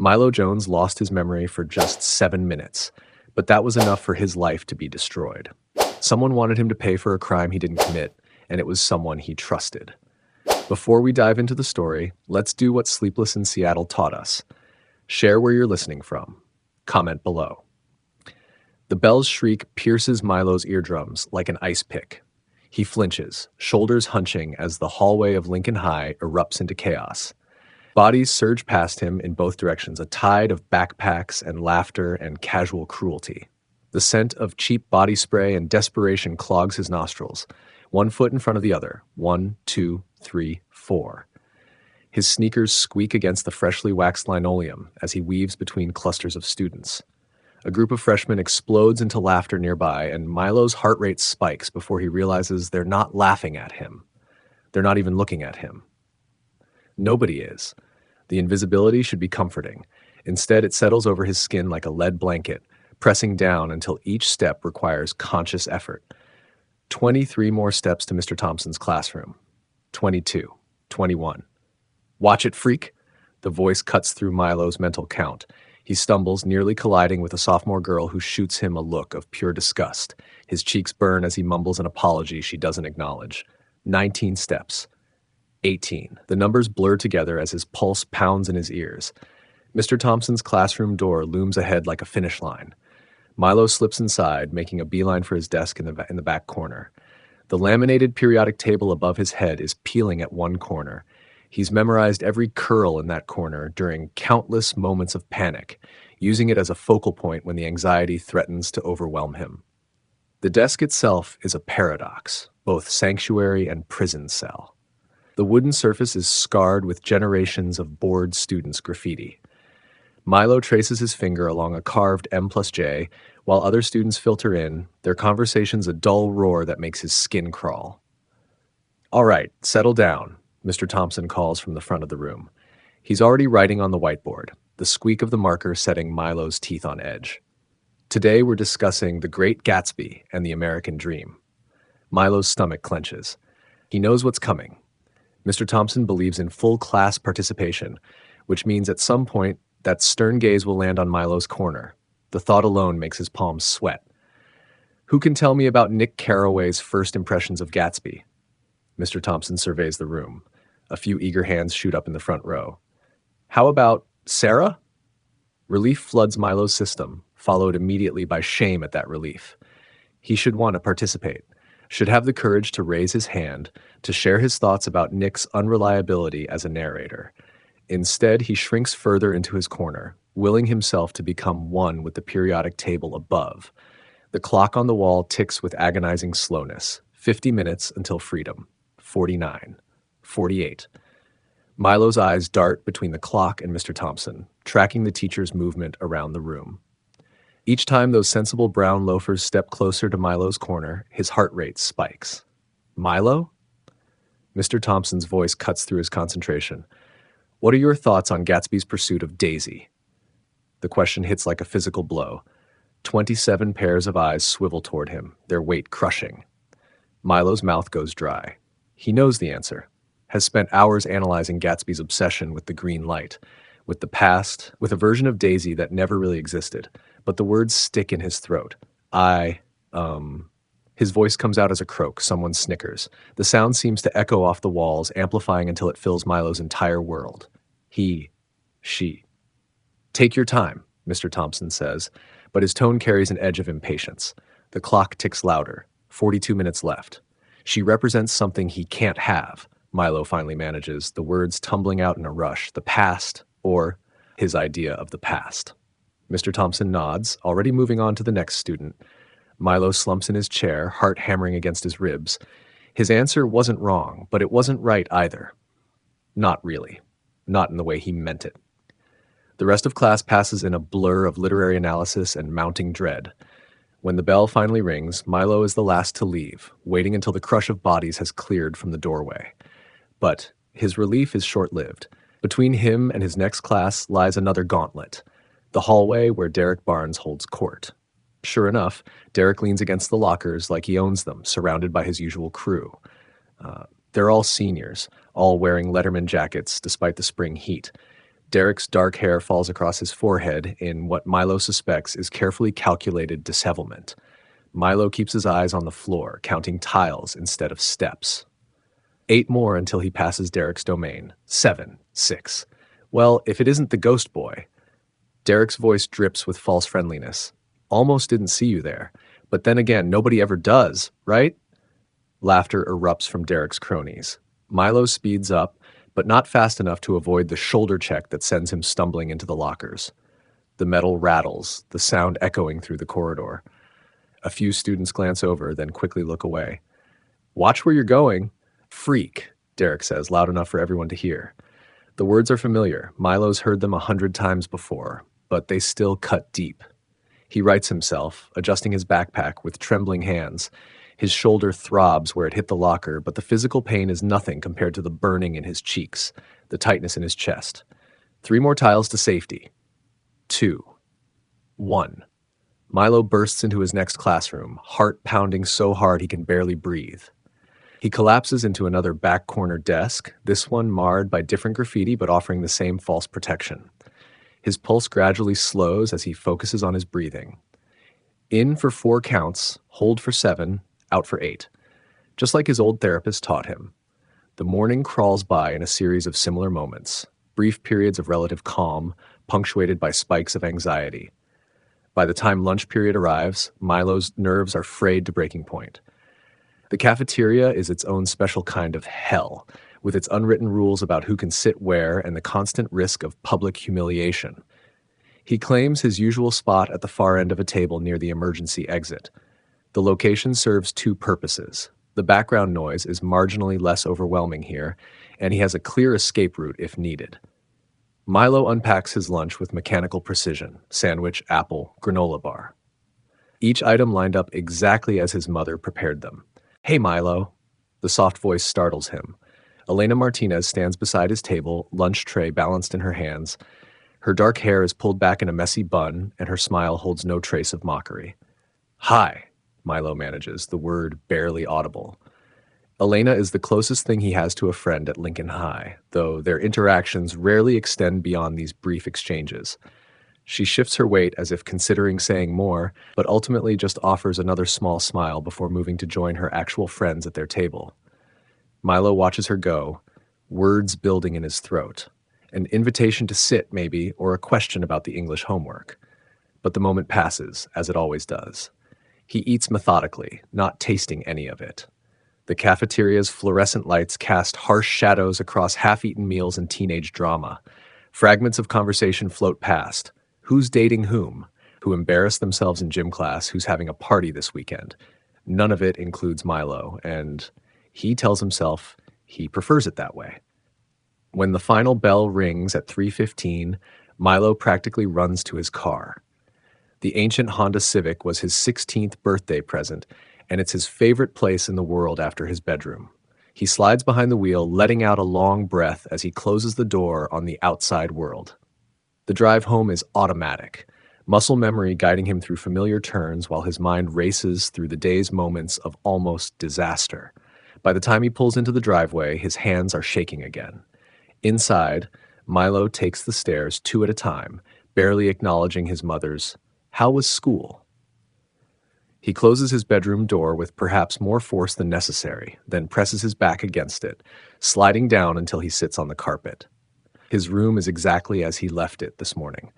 Milo Jones lost his memory for just 7 minutes, but that was enough for his life to be destroyed. Someone wanted him to pay for a crime he didn't commit, and it was someone he trusted. Before we dive into the story, let's do what Sleepless in Seattle taught us. Share where you're listening from. Comment below. The bell's shriek pierces Milo's eardrums like an ice pick. He flinches, shoulders hunching as the hallway of Lincoln High erupts into chaos. Bodies surge past him in both directions, a tide of backpacks and laughter and casual cruelty. The scent of cheap body spray and desperation clogs his nostrils, one foot in front of the other. 1, 2, 3, 4. His sneakers squeak against the freshly waxed linoleum as he weaves between clusters of students. A group of freshmen explodes into laughter nearby, and Milo's heart rate spikes before he realizes they're not laughing at him. They're not even looking at him. Nobody is. The invisibility should be comforting. Instead, it settles over his skin like a lead blanket, pressing down until each step requires conscious effort. 23 more steps to Mr. Thompson's classroom. 22. 21. Watch it, freak! The voice cuts through Milo's mental count. He stumbles, nearly colliding with a sophomore girl who shoots him a look of pure disgust. His cheeks burn as he mumbles an apology she doesn't acknowledge. 19 steps. 18. The numbers blur together as his pulse pounds in his ears. Mr. Thompson's classroom door looms ahead like a finish line. Milo slips inside, making a beeline for his desk in the back corner. The laminated periodic table above his head is peeling at one corner. He's memorized every curl in that corner during countless moments of panic, using it as a focal point when the anxiety threatens to overwhelm him. The desk itself is a paradox, both sanctuary and prison cell. The wooden surface is scarred with generations of bored students' graffiti. Milo traces his finger along a carved M+J, while other students filter in, their conversations a dull roar that makes his skin crawl. "All right, settle down," Mr. Thompson calls from the front of the room. He's already writing on the whiteboard, the squeak of the marker setting Milo's teeth on edge. Today we're discussing The Great Gatsby and the American Dream. Milo's stomach clenches. He knows what's coming. Mr. Thompson believes in full class participation, which means at some point that stern gaze will land on Milo's corner. The thought alone makes his palms sweat. Who can tell me about Nick Carraway's first impressions of Gatsby? Mr. Thompson surveys the room. A few eager hands shoot up in the front row. How about Sarah? Relief floods Milo's system, followed immediately by shame at that relief. He should want to participate, should have the courage to raise his hand, to share his thoughts about Nick's unreliability as a narrator. Instead, he shrinks further into his corner, willing himself to become one with the periodic table above. The clock on the wall ticks with agonizing slowness. 50 minutes until freedom. 49. 48. Milo's eyes dart between the clock and Mr. Thompson, tracking the teacher's movement around the room. Each time those sensible brown loafers step closer to Milo's corner, his heart rate spikes. Milo? Mr. Thompson's voice cuts through his concentration. What are your thoughts on Gatsby's pursuit of Daisy? The question hits like a physical blow. 27 pairs of eyes swivel toward him, their weight crushing. Milo's mouth goes dry. He knows the answer, has spent hours analyzing Gatsby's obsession with the green light, with the past, with a version of Daisy that never really existed, but the words stick in his throat. His voice comes out as a croak, someone snickers. The sound seems to echo off the walls, amplifying until it fills Milo's entire world. He, she. Take your time, Mr. Thompson says, but his tone carries an edge of impatience. The clock ticks louder. 42 minutes left. She represents something he can't have, Milo finally manages, the words tumbling out in a rush. The past, or his idea of the past. Mr. Thompson nods, already moving on to the next student. Milo slumps in his chair, heart hammering against his ribs. His answer wasn't wrong, but it wasn't right either. Not really. Not in the way he meant it. The rest of class passes in a blur of literary analysis and mounting dread. When the bell finally rings, Milo is the last to leave, waiting until the crush of bodies has cleared from the doorway. But his relief is short-lived. Between him and his next class lies another gauntlet, the hallway where Derek Barnes holds court. Sure enough, Derek leans against the lockers like he owns them, surrounded by his usual crew. They're all seniors, all wearing Letterman jackets despite the spring heat. Derek's dark hair falls across his forehead in what Milo suspects is carefully calculated dishevelment. Milo keeps his eyes on the floor, counting tiles instead of steps. 8 more until he passes Derek's domain. 7, 6. Well, if it isn't the ghost boy. Derek's voice drips with false friendliness. Almost didn't see you there. But then again, nobody ever does, right? Laughter erupts from Derek's cronies. Milo speeds up, but not fast enough to avoid the shoulder check that sends him stumbling into the lockers. The metal rattles, the sound echoing through the corridor. A few students glance over, then quickly look away. Watch where you're going. Freak, Derek says, loud enough for everyone to hear. The words are familiar. Milo's heard them 100 times before, but they still cut deep. He rights himself, adjusting his backpack with trembling hands. His shoulder throbs where it hit the locker, but the physical pain is nothing compared to the burning in his cheeks, the tightness in his chest. 3 more tiles to safety. 2. 1. Milo bursts into his next classroom, heart pounding so hard he can barely breathe. He collapses into another back corner desk, this one marred by different graffiti but offering the same false protection. His pulse gradually slows as he focuses on his breathing. In for 4 counts, hold for 7, out for 8. Just like his old therapist taught him. The morning crawls by in a series of similar moments, brief periods of relative calm, punctuated by spikes of anxiety. By the time lunch period arrives, Milo's nerves are frayed to breaking point. The cafeteria is its own special kind of hell, with its unwritten rules about who can sit where and the constant risk of public humiliation. He claims his usual spot at the far end of a table near the emergency exit. The location serves 2 purposes. The background noise is marginally less overwhelming here, and he has a clear escape route if needed. Milo unpacks his lunch with mechanical precision: sandwich, apple, granola bar. Each item lined up exactly as his mother prepared them. "Hey, Milo." The soft voice startles him. Elena Martinez stands beside his table, lunch tray balanced in her hands. Her dark hair is pulled back in a messy bun, and her smile holds no trace of mockery. "Hi," Milo manages, the word barely audible. Elena is the closest thing he has to a friend at Lincoln High, though their interactions rarely extend beyond these brief exchanges. She shifts her weight as if considering saying more, but ultimately just offers another small smile before moving to join her actual friends at their table. Milo watches her go, words building in his throat. An invitation to sit, maybe, or a question about the English homework. But the moment passes, as it always does. He eats methodically, not tasting any of it. The cafeteria's fluorescent lights cast harsh shadows across half-eaten meals and teenage drama. Fragments of conversation float past. Who's dating whom? Who embarrassed themselves in gym class? Who's having a party this weekend? None of it includes Milo, and he tells himself he prefers it that way. When the final bell rings at 3:15, Milo practically runs to his car. The ancient Honda Civic was his 16th birthday present, and it's his favorite place in the world after his bedroom. He slides behind the wheel, letting out a long breath as he closes the door on the outside world. The drive home is automatic, muscle memory guiding him through familiar turns while his mind races through the day's moments of almost disaster. By the time he pulls into the driveway, his hands are shaking again. Inside, Milo takes the stairs 2 at a time, barely acknowledging his mother's, "How was school?" He closes his bedroom door with perhaps more force than necessary, then presses his back against it, sliding down until he sits on the carpet. His room is exactly as he left it this morning.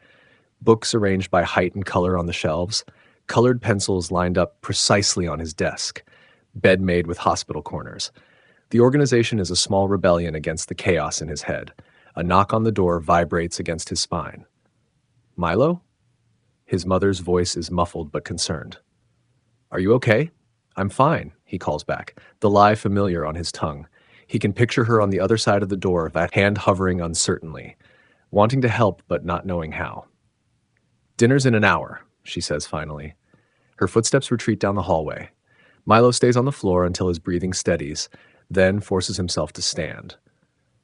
Books arranged by height and color on the shelves, colored pencils lined up precisely on his desk, bed made with hospital corners. The organization is a small rebellion against the chaos in his head. A knock on the door vibrates against his spine. "Milo?" His mother's voice is muffled but concerned. "Are you okay?" "I'm fine," he calls back, the lie familiar on his tongue. He can picture her on the other side of the door, that hand hovering uncertainly, wanting to help but not knowing how. "Dinner's in an hour," she says finally. Her footsteps retreat down the hallway. Milo stays on the floor until his breathing steadies, then forces himself to stand.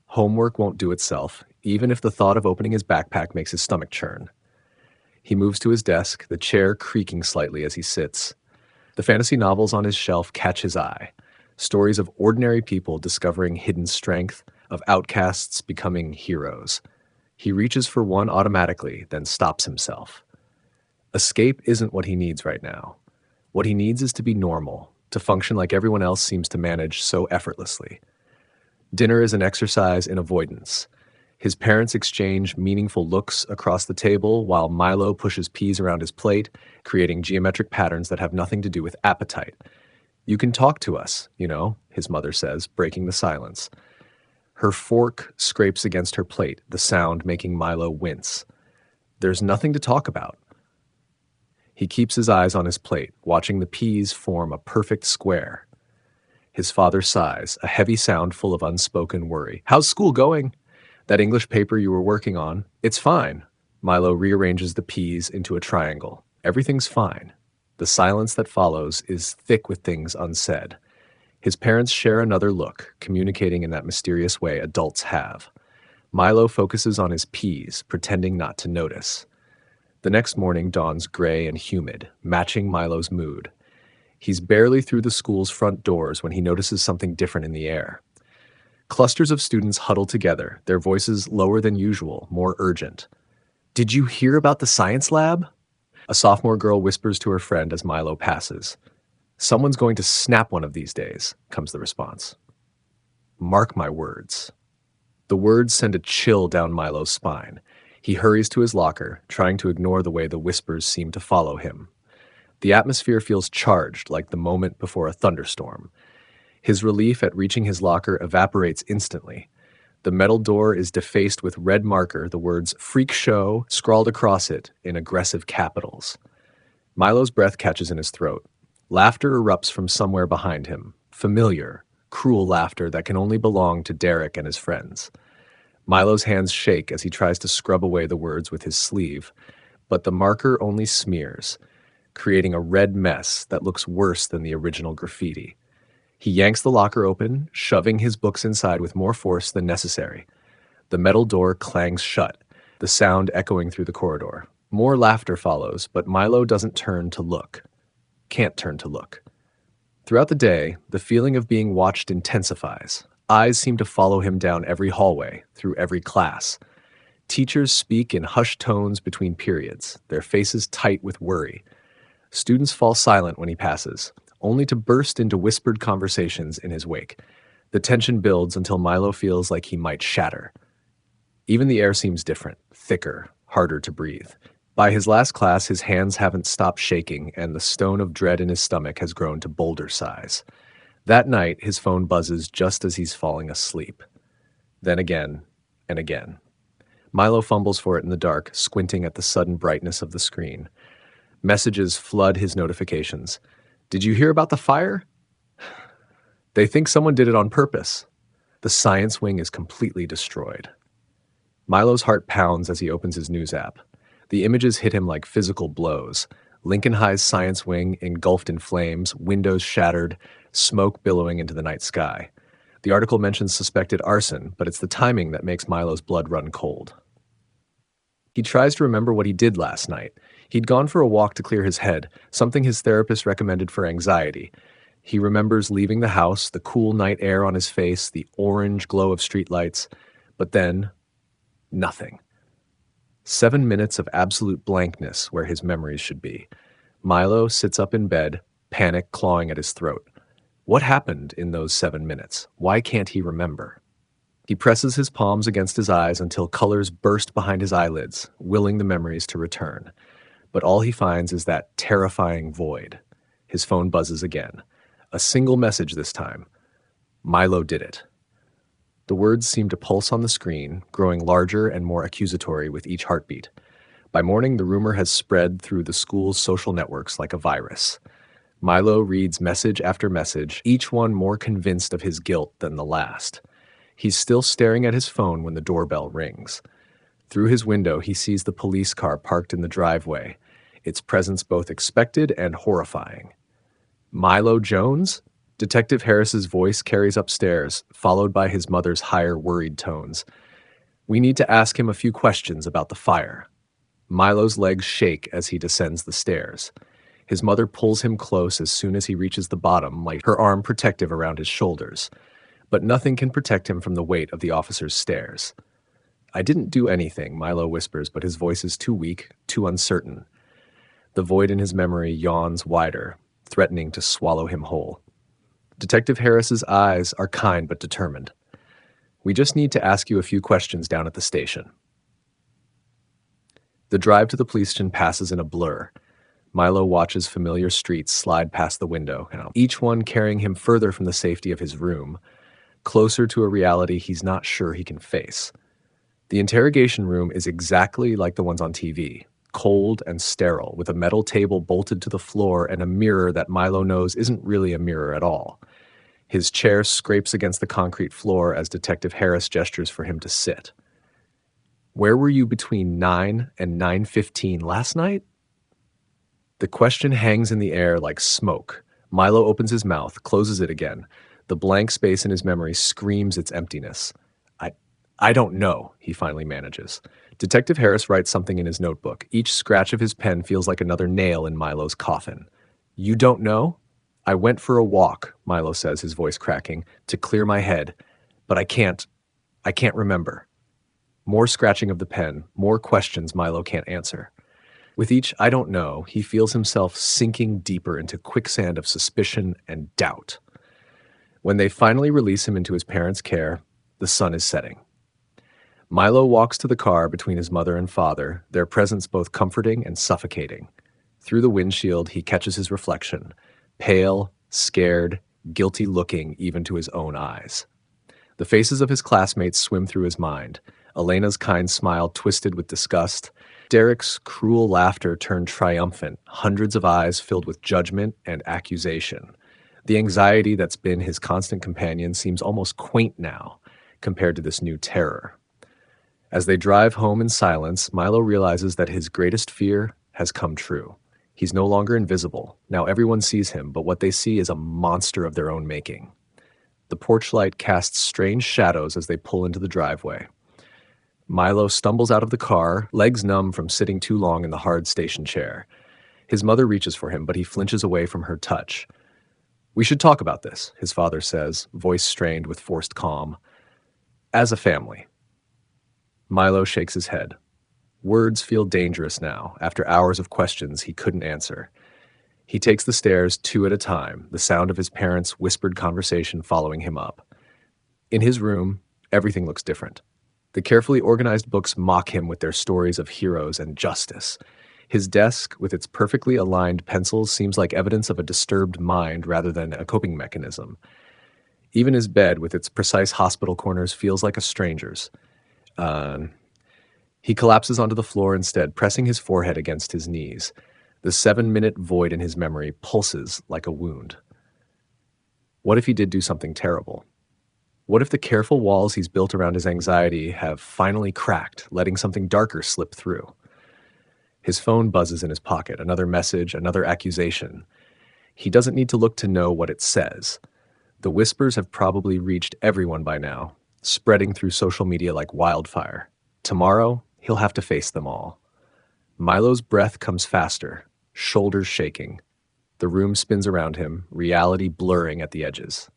Homework won't do itself, even if the thought of opening his backpack makes his stomach churn. He moves to his desk, the chair creaking slightly as he sits. The fantasy novels on his shelf catch his eye. Stories of ordinary people discovering hidden strength, of outcasts becoming heroes. He reaches for one automatically, then stops himself. Escape isn't what he needs right now. What he needs is to be normal, to function like everyone else seems to manage so effortlessly. Dinner is an exercise in avoidance. His parents exchange meaningful looks across the table while Milo pushes peas around his plate, creating geometric patterns that have nothing to do with appetite. "You can talk to us, his mother says, breaking the silence. Her fork scrapes against her plate, the sound making Milo wince. There's nothing to talk about. He keeps his eyes on his plate, watching the peas form a perfect square. His father sighs, a heavy sound full of unspoken worry. "How's school going? That English paper you were working on? It's fine." Milo rearranges the peas into a triangle. "Everything's fine." The silence that follows is thick with things unsaid. His parents share another look, communicating in that mysterious way adults have. Milo focuses on his peas, pretending not to notice. The next morning dawns gray and humid, matching Milo's mood. He's barely through the school's front doors when he notices something different in the air. Clusters of students huddle together, their voices lower than usual, more urgent. "Did you hear about the science lab?" A sophomore girl whispers to her friend as Milo passes. "Someone's going to snap one of these days," comes the response. "Mark my words." The words send a chill down Milo's spine. He hurries to his locker, trying to ignore the way the whispers seem to follow him. The atmosphere feels charged, like the moment before a thunderstorm. His relief at reaching his locker evaporates instantly. The metal door is defaced with red marker, the words "Freak Show" scrawled across it in aggressive capitals. Milo's breath catches in his throat. Laughter erupts from somewhere behind him. Familiar, cruel laughter that can only belong to Derek and his friends. Milo's hands shake as he tries to scrub away the words with his sleeve, but the marker only smears, creating a red mess that looks worse than the original graffiti. He yanks the locker open, shoving his books inside with more force than necessary. The metal door clangs shut, the sound echoing through the corridor. More laughter follows, but Milo doesn't turn to look. Can't turn to look. Throughout the day, the feeling of being watched intensifies. Eyes seem to follow him down every hallway, through every class. Teachers speak in hushed tones between periods, their faces tight with worry. Students fall silent when he passes, only to burst into whispered conversations in his wake. The tension builds until Milo feels like he might shatter. Even the air seems different, thicker, harder to breathe. By his last class, his hands haven't stopped shaking, and the stone of dread in his stomach has grown to boulder size. That night, his phone buzzes just as he's falling asleep. Then again, and again. Milo fumbles for it in the dark, squinting at the sudden brightness of the screen. Messages flood his notifications. "Did you hear about the fire?" "They think someone did it on purpose." The science wing is completely destroyed. Milo's heart pounds as he opens his news app. The images hit him like physical blows. Lincoln High's science wing engulfed in flames, windows shattered, smoke billowing into the night sky. The article mentions suspected arson, but it's the timing that makes Milo's blood run cold. He tries to remember what he did last night. He'd gone for a walk to clear his head, something his therapist recommended for anxiety. He remembers leaving the house, the cool night air on his face, the orange glow of streetlights, but then nothing. 7 minutes of absolute blankness where his memories should be. Milo sits up in bed, panic clawing at his throat. What happened in those 7 minutes? Why can't he remember? He presses his palms against his eyes until colors burst behind his eyelids, willing the memories to return. But all he finds is that terrifying void. His phone buzzes again. A single message this time. Milo did it. The words seem to pulse on the screen, growing larger and more accusatory with each heartbeat. By morning, the rumor has spread through the school's social networks like a virus. Milo reads message after message, each one more convinced of his guilt than the last. He's still staring at his phone when the doorbell rings. Through his window, he sees the police car parked in the driveway, its presence both expected and horrifying. Milo Jones? Detective Harris's voice carries upstairs, followed by his mother's higher, worried tones. "We need to ask him a few questions about the fire." Milo's legs shake as he descends the stairs. His mother pulls him close as soon as he reaches the bottom, like her arm protective around his shoulders. But nothing can protect him from the weight of the officer's stares. I didn't do anything, Milo whispers, but his voice is too weak, too uncertain. The void in his memory yawns wider, threatening to swallow him whole. Detective Harris's eyes are kind but determined. We just need to ask you a few questions down at the station. The drive to the police station passes in a blur. Milo watches familiar streets slide past the window, each one carrying him further from the safety of his room, closer to a reality he's not sure he can face. The interrogation room is exactly like the ones on TV, cold and sterile, with a metal table bolted to the floor and a mirror that Milo knows isn't really a mirror at all. His chair scrapes against the concrete floor as Detective Harris gestures for him to sit. Where were you between 9 and 9:15 last night? The question hangs in the air like smoke. Milo opens his mouth, closes it again. The blank space in his memory screams its emptiness. I don't know, he finally manages. Detective Harris writes something in his notebook. Each scratch of his pen feels like another nail in Milo's coffin. You don't know? I went for a walk, Milo says, his voice cracking, to clear my head. But I can't remember. More scratching of the pen, more questions Milo can't answer. With each I don't know, he feels himself sinking deeper into quicksand of suspicion and doubt. When they finally release him into his parents' care, the sun is setting. Milo walks to the car between his mother and father, their presence both comforting and suffocating. Through the windshield, he catches his reflection, pale, scared, guilty-looking even to his own eyes. The faces of his classmates swim through his mind, Elena's kind smile twisted with disgust, Derek's cruel laughter turned triumphant, hundreds of eyes filled with judgment and accusation. The anxiety that's been his constant companion seems almost quaint now, compared to this new terror. As they drive home in silence, Milo realizes that his greatest fear has come true. He's no longer invisible. Now everyone sees him, but what they see is a monster of their own making. The porch light casts strange shadows as they pull into the driveway. Milo stumbles out of the car, legs numb from sitting too long in the hard station chair. His mother reaches for him, but he flinches away from her touch. We should talk about this, his father says, voice strained with forced calm. As a family. Milo shakes his head. Words feel dangerous now, after hours of questions he couldn't answer. He takes the stairs 2 at a time, the sound of his parents' whispered conversation following him up. In his room, everything looks different. The carefully organized books mock him with their stories of heroes and justice. His desk, with its perfectly aligned pencils, seems like evidence of a disturbed mind rather than a coping mechanism. Even his bed, with its precise hospital corners, feels like a stranger's. He collapses onto the floor instead, pressing his forehead against his knees. The 7-minute void in his memory pulses like a wound. What if he did do something terrible? What if the careful walls he's built around his anxiety have finally cracked, letting something darker slip through? His phone buzzes in his pocket, another message, another accusation. He doesn't need to look to know what it says. The whispers have probably reached everyone by now, spreading through social media like wildfire. Tomorrow, he'll have to face them all. Milo's breath comes faster, shoulders shaking. The room spins around him, reality blurring at the edges.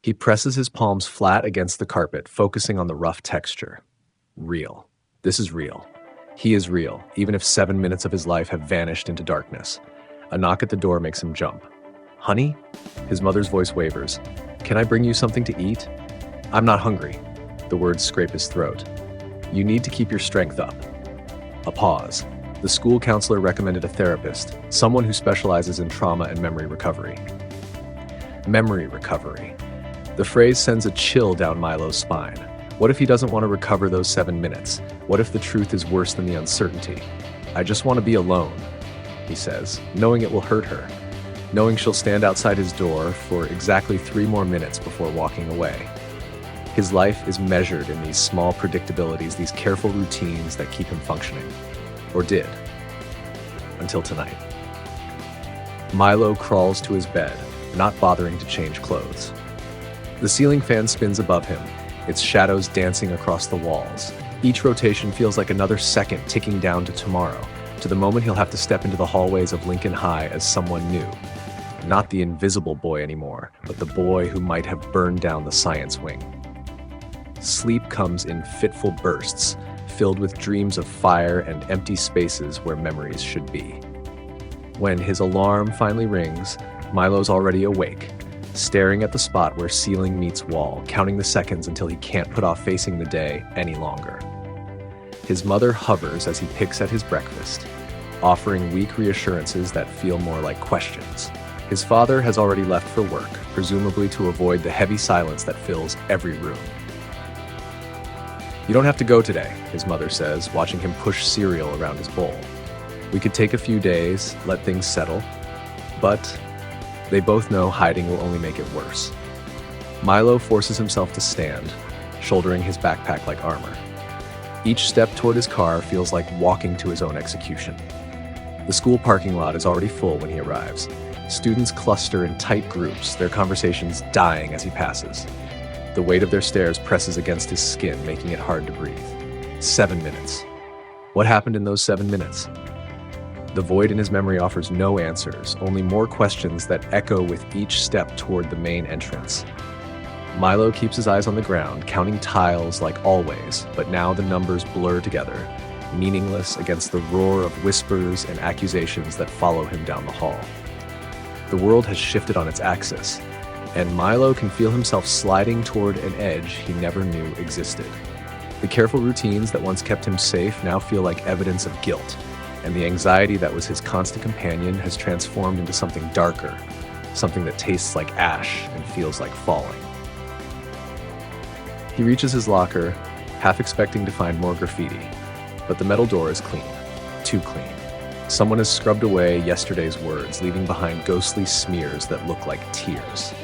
He presses his palms flat against the carpet, focusing on the rough texture. Real. This is real. He is real, even if 7 minutes of his life have vanished into darkness. A knock at the door makes him jump. Honey? His mother's voice wavers. Can I bring you something to eat? I'm not hungry. The words scrape his throat. You need to keep your strength up. A pause. The school counselor recommended a therapist, someone who specializes in trauma and memory recovery. Memory recovery. The phrase sends a chill down Milo's spine. What if he doesn't want to recover those 7 minutes? What if the truth is worse than the uncertainty? I just want to be alone, he says, knowing it will hurt her, knowing she'll stand outside his door for exactly 3 more minutes before walking away. His life is measured in these small predictabilities, these careful routines that keep him functioning. Or did. Until tonight. Milo crawls to his bed, not bothering to change clothes. The ceiling fan spins above him, its shadows dancing across the walls. Each rotation feels like another second ticking down to tomorrow, to the moment he'll have to step into the hallways of Lincoln High as someone new. Not the invisible boy anymore, but the boy who might have burned down the science wing. Sleep comes in fitful bursts, filled with dreams of fire and empty spaces where memories should be. When his alarm finally rings, Milo's already awake, staring at the spot where ceiling meets wall, counting the seconds until he can't put off facing the day any longer. His mother hovers as he picks at his breakfast, offering weak reassurances that feel more like questions. His father has already left for work, presumably to avoid the heavy silence that fills every room. "You don't have to go today," his mother says, watching him push cereal around his bowl. "We could take a few days, let things settle." But they both know hiding will only make it worse. Milo forces himself to stand, shouldering his backpack like armor. Each step toward his car feels like walking to his own execution. The school parking lot is already full when he arrives. Students cluster in tight groups, their conversations dying as he passes. The weight of their stares presses against his skin, making it hard to breathe. 7 minutes. What happened in those 7 minutes? The void in his memory offers no answers, only more questions that echo with each step toward the main entrance. Milo keeps his eyes on the ground, counting tiles like always, but now the numbers blur together, meaningless against the roar of whispers and accusations that follow him down the hall. The world has shifted on its axis, and Milo can feel himself sliding toward an edge he never knew existed. The careful routines that once kept him safe now feel like evidence of guilt, and the anxiety that was his constant companion has transformed into something darker, something that tastes like ash and feels like falling. He reaches his locker, half expecting to find more graffiti, but the metal door is clean, too clean. Someone has scrubbed away yesterday's words, leaving behind ghostly smears that look like tears.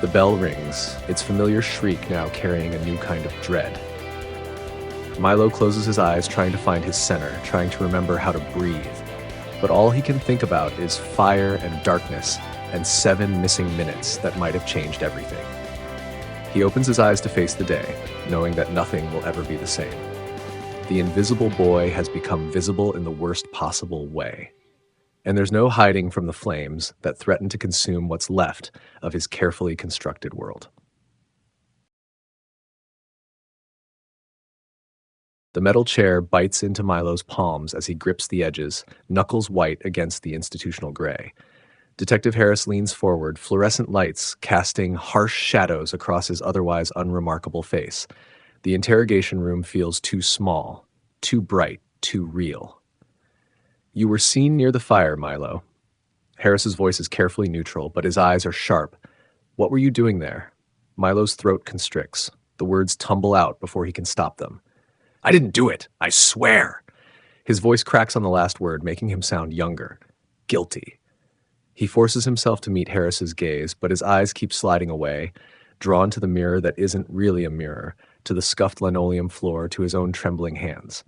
The bell rings, its familiar shriek now carrying a new kind of dread. Milo closes his eyes, trying to find his center, trying to remember how to breathe. But all he can think about is fire and darkness and 7 missing minutes that might have changed everything. He opens his eyes to face the day, knowing that nothing will ever be the same. The invisible boy has become visible in the worst possible way. And there's no hiding from the flames that threaten to consume what's left of his carefully constructed world. The metal chair bites into Milo's palms as he grips the edges, knuckles white against the institutional gray. Detective Harris leans forward, fluorescent lights casting harsh shadows across his otherwise unremarkable face. The interrogation room feels too small, too bright, too real. "You were seen near the fire, Milo." Harris's voice is carefully neutral, but his eyes are sharp. "What were you doing there?" Milo's throat constricts. The words tumble out before he can stop them. "I didn't do it, I swear." His voice cracks on the last word, making him sound younger. Guilty. He forces himself to meet Harris's gaze, but his eyes keep sliding away, drawn to the mirror that isn't really a mirror, to the scuffed linoleum floor, to his own trembling hands.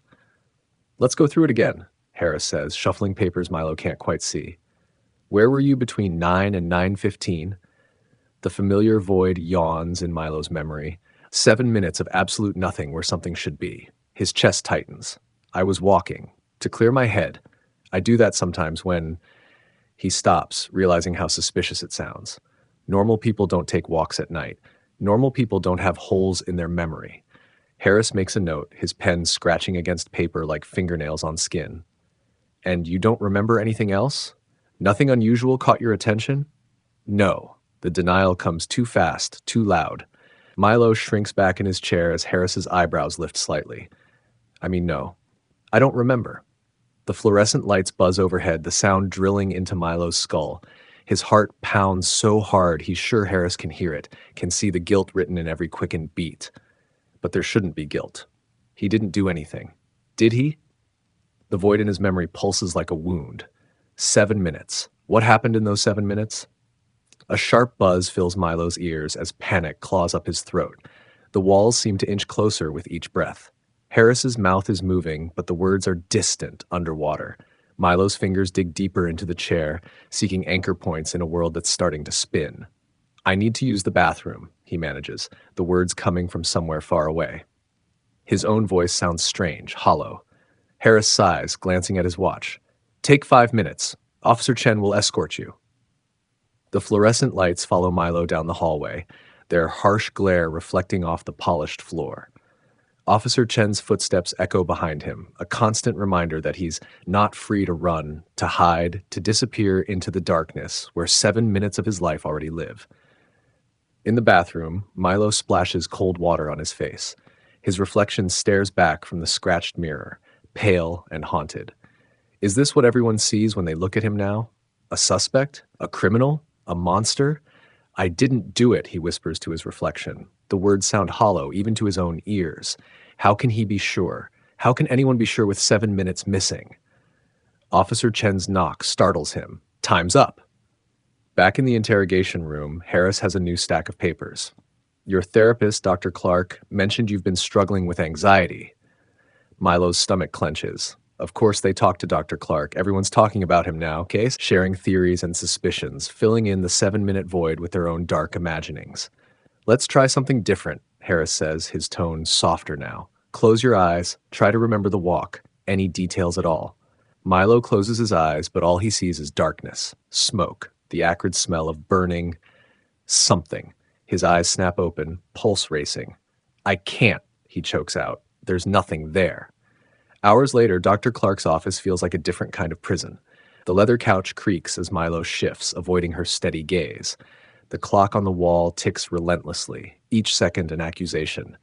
"Let's go through it again," Harris says, shuffling papers Milo can't quite see. "Where were you between 9 and 9:15? The familiar void yawns in Milo's memory. 7 minutes of absolute nothing where something should be. His chest tightens. "I was walking. To clear my head. I do that sometimes when..." He stops, realizing how suspicious it sounds. Normal people don't take walks at night. Normal people don't have holes in their memory. Harris makes a note, his pen scratching against paper like fingernails on skin. "And you don't remember anything else? Nothing unusual caught your attention?" "No." The denial comes too fast, too loud. Milo shrinks back in his chair as Harris's eyebrows lift slightly. No. I don't remember." The fluorescent lights buzz overhead, the sound drilling into Milo's skull. His heart pounds so hard he's sure Harris can hear it, can see the guilt written in every quickened beat. But there shouldn't be guilt. He didn't do anything. Did he? The void in his memory pulses like a wound. 7 minutes. What happened in those 7 minutes? A sharp buzz fills Milo's ears as panic claws up his throat. The walls seem to inch closer with each breath. Harris's mouth is moving, but the words are distant underwater. Milo's fingers dig deeper into the chair, seeking anchor points in a world that's starting to spin. "I need to use the bathroom," he manages, the words coming from somewhere far away. His own voice sounds strange, hollow. Harris sighs, glancing at his watch. "Take 5 minutes. Officer Chen will escort you." The fluorescent lights follow Milo down the hallway. their harsh glare reflecting off the polished floor. Officer Chen's footsteps echo behind him, a constant reminder that he's not free to run, to hide, to disappear into the darkness where 7 minutes of his life already live. In the bathroom, Milo splashes cold water on his face. His reflection stares back from the scratched mirror, pale and haunted. Is this what everyone sees when they look at him now? A suspect? A criminal? A monster? I didn't do it, he whispers to his reflection. The words sound hollow, even to his own ears. How can he be sure? How can anyone be sure with 7 minutes missing? Officer Chen's knock startles him. Time's up. Back in the interrogation room, Harris has a new stack of papers. Your therapist, Dr. Clark, mentioned you've been struggling with anxiety. Milo's stomach clenches. Of course they talk to Dr. Clark. Everyone's talking about him now, okay? Sharing theories and suspicions, filling in the 7-minute void with their own dark imaginings. Let's try something different, Harris says, his tone softer now. Close your eyes, try to remember the walk, any details at all. Milo closes his eyes, but all he sees is darkness, smoke, the acrid smell of burning something. His eyes snap open, pulse racing. I can't, he chokes out. There's nothing there. Hours later, Dr. Clark's office feels like a different kind of prison. The leather couch creaks as Milo shifts, avoiding her steady gaze. The clock on the wall ticks relentlessly, each second an accusation.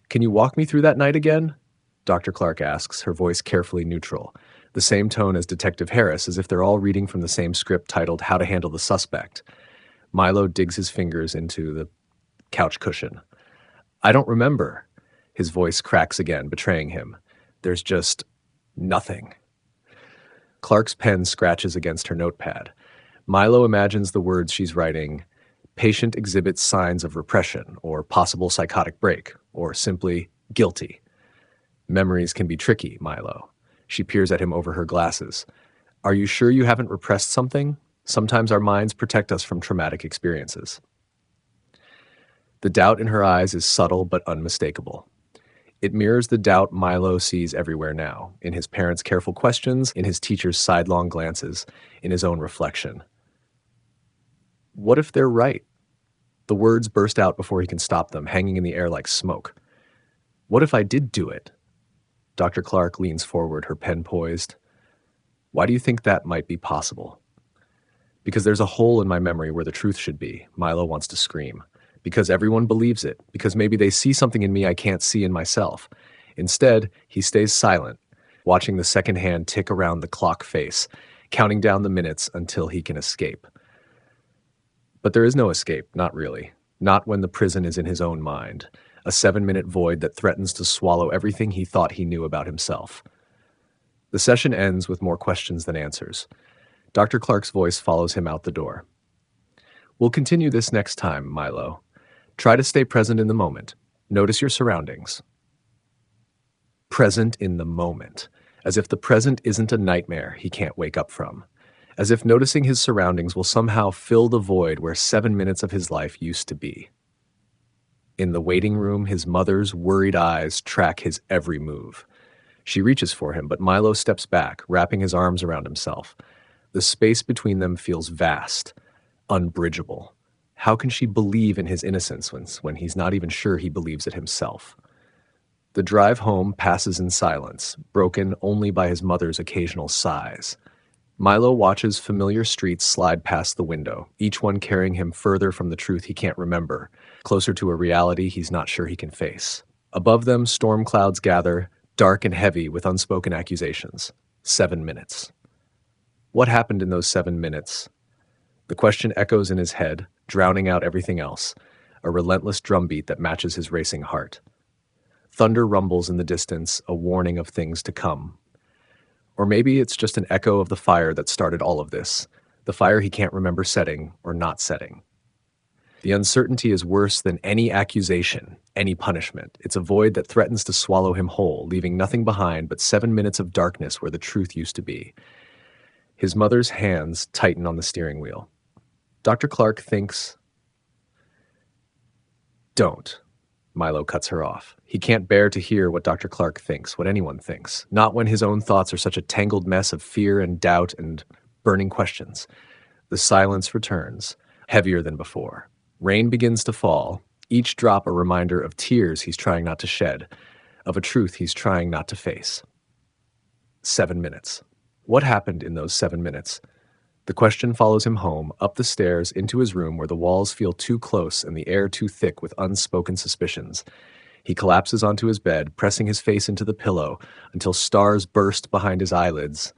Can you walk me through that night again? Dr. Clark asks, her voice carefully neutral. The same tone as Detective Harris, as if they're all reading from the same script titled How to Handle the Suspect. Milo digs his fingers into the couch cushion. I don't remember. His voice cracks again, betraying him. There's just nothing. Clark's pen scratches against her notepad. Milo imagines the words she's writing. Patient exhibits signs of repression, or possible psychotic break, or simply guilty. Memories can be tricky, Milo. She peers at him over her glasses. Are you sure you haven't repressed something? Sometimes our minds protect us from traumatic experiences. The doubt in her eyes is subtle but unmistakable. It mirrors the doubt Milo sees everywhere now, in his parents' careful questions, in his teacher's sidelong glances, in his own reflection. What if they're right? The words burst out before he can stop them, hanging in the air like smoke. What if I did do it? Dr. Clark leans forward, her pen poised. Why do you think that might be possible? Because there's a hole in my memory where the truth should be, Milo wants to scream. Because everyone believes it. Because maybe they see something in me I can't see in myself. Instead, he stays silent, watching the second hand tick around the clock face, counting down the minutes until he can escape. But there is no escape, not really. Not when the prison is in his own mind. A 7-minute void that threatens to swallow everything he thought he knew about himself. The session ends with more questions than answers. Dr. Clark's voice follows him out the door. We'll continue this next time, Milo. Try to stay present in the moment. Notice your surroundings. Present in the moment. As if the present isn't a nightmare he can't wake up from. As if noticing his surroundings will somehow fill the void where 7 minutes of his life used to be. In the waiting room, his mother's worried eyes track his every move. She reaches for him, but Milo steps back, wrapping his arms around himself. The space between them feels vast, unbridgeable. How can she believe in his innocence when he's not even sure he believes it himself? The drive home passes in silence, broken only by his mother's occasional sighs. Milo watches familiar streets slide past the window, each one carrying him further from the truth he can't remember, closer to a reality he's not sure he can face. Above them, storm clouds gather, dark and heavy with unspoken accusations. 7 minutes. What happened in those 7 minutes? The question echoes in his head, drowning out everything else, a relentless drumbeat that matches his racing heart. Thunder rumbles in the distance, a warning of things to come. Or maybe it's just an echo of the fire that started all of this, the fire he can't remember setting or not setting. The uncertainty is worse than any accusation, any punishment. It's a void that threatens to swallow him whole, leaving nothing behind but 7 minutes of darkness where the truth used to be. His mother's hands tighten on the steering wheel. Dr. Clark thinks... Don't. Milo cuts her off. He can't bear to hear what Dr. Clark thinks, what anyone thinks, not when his own thoughts are such a tangled mess of fear and doubt and burning questions. The silence returns, heavier than before. Rain begins to fall, each drop a reminder of tears he's trying not to shed, of a truth he's trying not to face. 7 minutes. What happened in those 7 minutes? The question follows him home, up the stairs, into his room where the walls feel too close and the air too thick with unspoken suspicions. He collapses onto his bed, pressing his face into the pillow until stars burst behind his eyelids.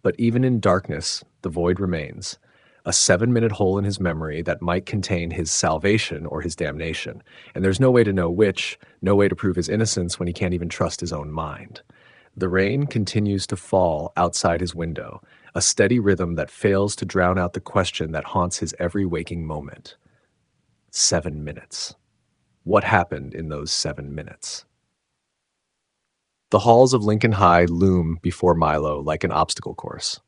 But even in darkness, the void remains. A 7-minute hole in his memory that might contain his salvation or his damnation. And there's no way to know which, no way to prove his innocence when he can't even trust his own mind. The rain continues to fall outside his window, a steady rhythm that fails to drown out the question that haunts his every waking moment. 7 minutes. What happened in those 7 minutes? The halls of Lincoln High loom before Milo like an obstacle course.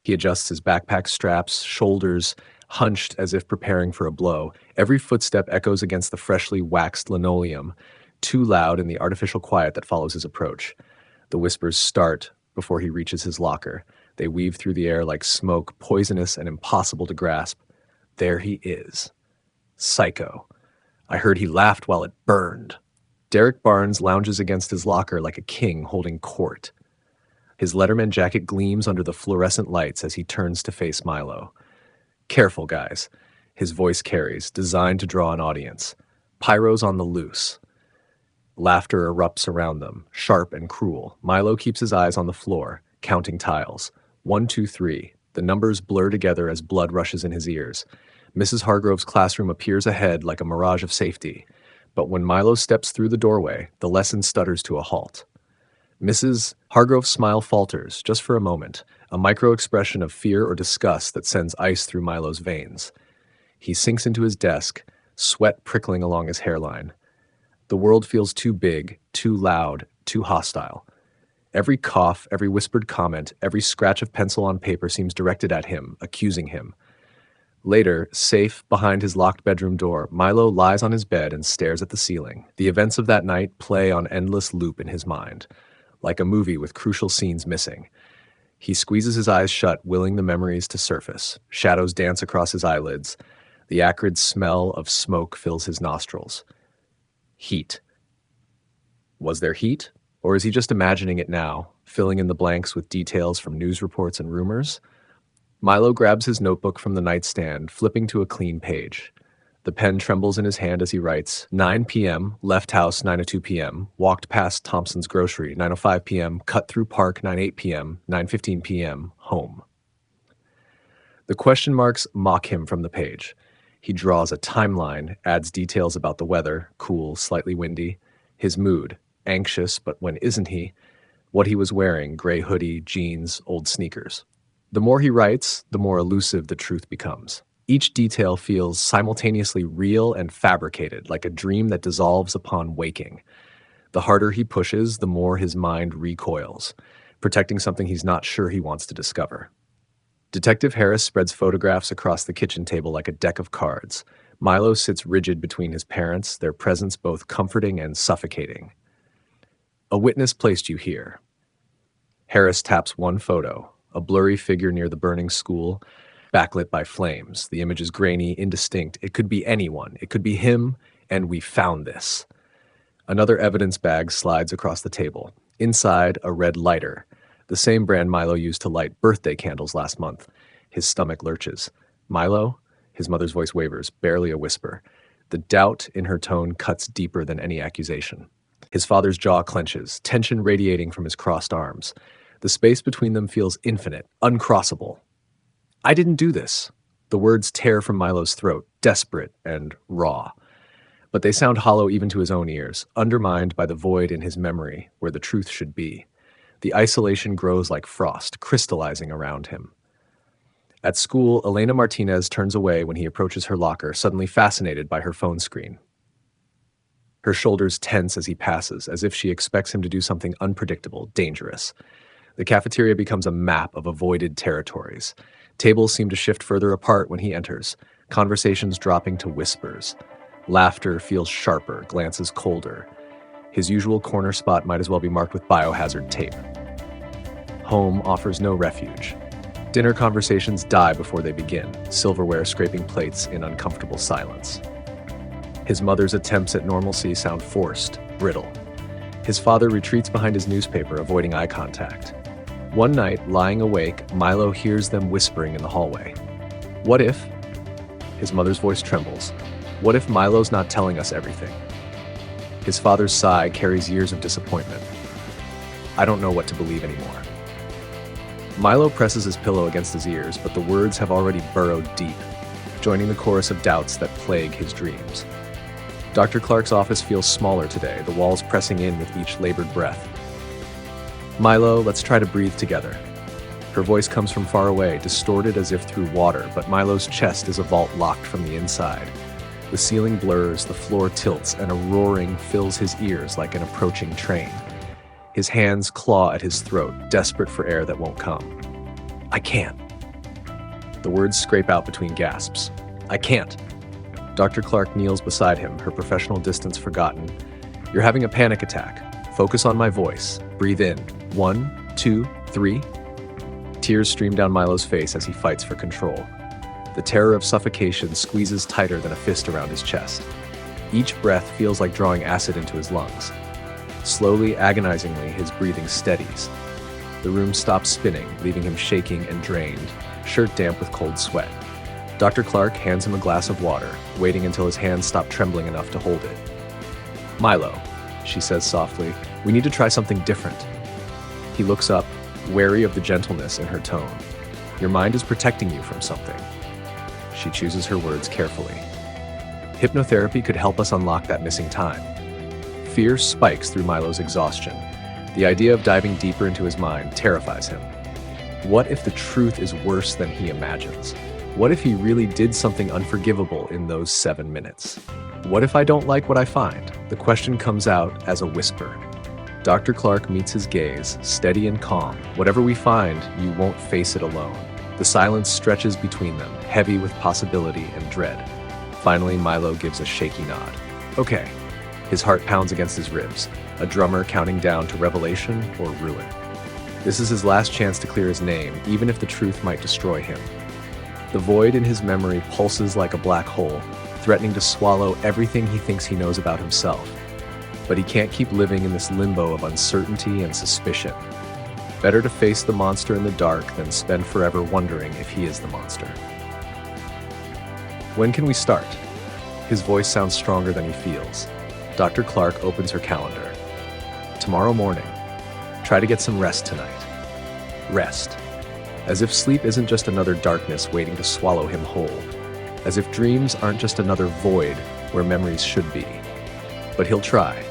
He adjusts his backpack straps, shoulders hunched as if preparing for a blow. Every footstep echoes against the freshly waxed linoleum, too loud in the artificial quiet that follows his approach. The whispers start before he reaches his locker. They weave through the air like smoke, poisonous and impossible to grasp. There he is. Psycho. I heard he laughed while it burned. Derek Barnes lounges against his locker like a king holding court. His Letterman jacket gleams under the fluorescent lights as he turns to face Milo. Careful, guys. His voice carries, designed to draw an audience. Pyro's on the loose. Laughter erupts around them, sharp and cruel. Milo keeps his eyes on the floor, counting tiles. 1, 2, 3. The numbers blur together as blood rushes in his ears. Mrs. Hargrove's classroom appears ahead like a mirage of safety. But when Milo steps through the doorway, the lesson stutters to a halt. Mrs. Hargrove's smile falters, just for a moment, a micro-expression of fear or disgust that sends ice through Milo's veins. He sinks into his desk, sweat prickling along his hairline. The world feels too big, too loud, too hostile. Every cough, every whispered comment, every scratch of pencil on paper seems directed at him, accusing him. Later, safe behind his locked bedroom door, Milo lies on his bed and stares at the ceiling. The events of that night play on endless loop in his mind, like a movie with crucial scenes missing. He squeezes his eyes shut, willing the memories to surface. Shadows dance across his eyelids. The acrid smell of smoke fills his nostrils. Heat. Was there heat? Or is he just imagining it now, filling in the blanks with details from news reports and rumors? Milo grabs his notebook from the nightstand, flipping to a clean page. The pen trembles in his hand as he writes, 9 p.m., left house 9:02 p.m., walked past Thompson's grocery 9:05 p.m., cut through park 9:08 p.m., 9:15 p.m., home. The question marks mock him from the page. He draws a timeline, adds details about the weather, cool, slightly windy, his mood, anxious, but when isn't he, what he was wearing, gray hoodie, jeans, old sneakers. The more he writes, the more elusive the truth becomes. Each detail feels simultaneously real and fabricated, like a dream that dissolves upon waking. The harder he pushes, the more his mind recoils, protecting something he's not sure he wants to discover. Detective Harris spreads photographs across the kitchen table like a deck of cards. Milo sits rigid between his parents, their presence both comforting and suffocating. A witness placed you here. Harris taps one photo, a blurry figure near the burning school, backlit by flames. The image is grainy, indistinct. It could be anyone. It could be him, and we found this. Another evidence bag slides across the table. Inside, a red lighter, the same brand Milo used to light birthday candles last month. His stomach lurches. Milo? His mother's voice wavers, barely a whisper. The doubt in her tone cuts deeper than any accusation. His father's jaw clenches, tension radiating from his crossed arms. The space between them feels infinite, uncrossable. I didn't do this. The words tear from Milo's throat, desperate and raw. But they sound hollow even to his own ears, undermined by the void in his memory where the truth should be. The isolation grows like frost, crystallizing around him. At school, Elena Martinez turns away when he approaches her locker, suddenly fascinated by her phone screen. Her shoulders tense as he passes, as if she expects him to do something unpredictable, dangerous. The cafeteria becomes a map of avoided territories. Tables seem to shift further apart when he enters, conversations dropping to whispers. Laughter feels sharper, glances colder. His usual corner spot might as well be marked with biohazard tape. Home offers no refuge. Dinner conversations die before they begin, silverware scraping plates in uncomfortable silence. His mother's attempts at normalcy sound forced, brittle. His father retreats behind his newspaper, avoiding eye contact. One night, lying awake, Milo hears them whispering in the hallway. What if? His mother's voice trembles. What if Milo's not telling us everything? His father's sigh carries years of disappointment. I don't know what to believe anymore. Milo presses his pillow against his ears, but the words have already burrowed deep, joining the chorus of doubts that plague his dreams. Dr. Clark's office feels smaller today, the walls pressing in with each labored breath. Milo, let's try to breathe together. Her voice comes from far away, distorted as if through water, but Milo's chest is a vault locked from the inside. The ceiling blurs, the floor tilts, and a roaring fills his ears like an approaching train. His hands claw at his throat, desperate for air that won't come. I can't. The words scrape out between gasps. I can't. Dr. Clark kneels beside him, her professional distance forgotten. You're having a panic attack. Focus on my voice. Breathe in. 1, 2, 3. Tears stream down Milo's face as he fights for control. The terror of suffocation squeezes tighter than a fist around his chest. Each breath feels like drawing acid into his lungs. Slowly, agonizingly, his breathing steadies. The room stops spinning, leaving him shaking and drained, shirt damp with cold sweat. Dr. Clark hands him a glass of water, waiting until his hands stop trembling enough to hold it. Milo, she says softly, we need to try something different. He looks up, wary of the gentleness in her tone. Your mind is protecting you from something. She chooses her words carefully. Hypnotherapy could help us unlock that missing time. Fear spikes through Milo's exhaustion. The idea of diving deeper into his mind terrifies him. What if the truth is worse than he imagines? What if he really did something unforgivable in those 7 minutes? What if I don't like what I find? The question comes out as a whisper. Dr. Clark meets his gaze, steady and calm. Whatever we find, you won't face it alone. The silence stretches between them, heavy with possibility and dread. Finally, Milo gives a shaky nod. Okay. His heart pounds against his ribs, a drummer counting down to revelation or ruin. This is his last chance to clear his name, even if the truth might destroy him. The void in his memory pulses like a black hole, threatening to swallow everything he thinks he knows about himself. But he can't keep living in this limbo of uncertainty and suspicion. Better to face the monster in the dark than spend forever wondering if he is the monster. When can we start? His voice sounds stronger than he feels. Dr. Clark opens her calendar. Tomorrow morning. Try to get some rest tonight. Rest. As if sleep isn't just another darkness waiting to swallow him whole. As if dreams aren't just another void where memories should be. But he'll try.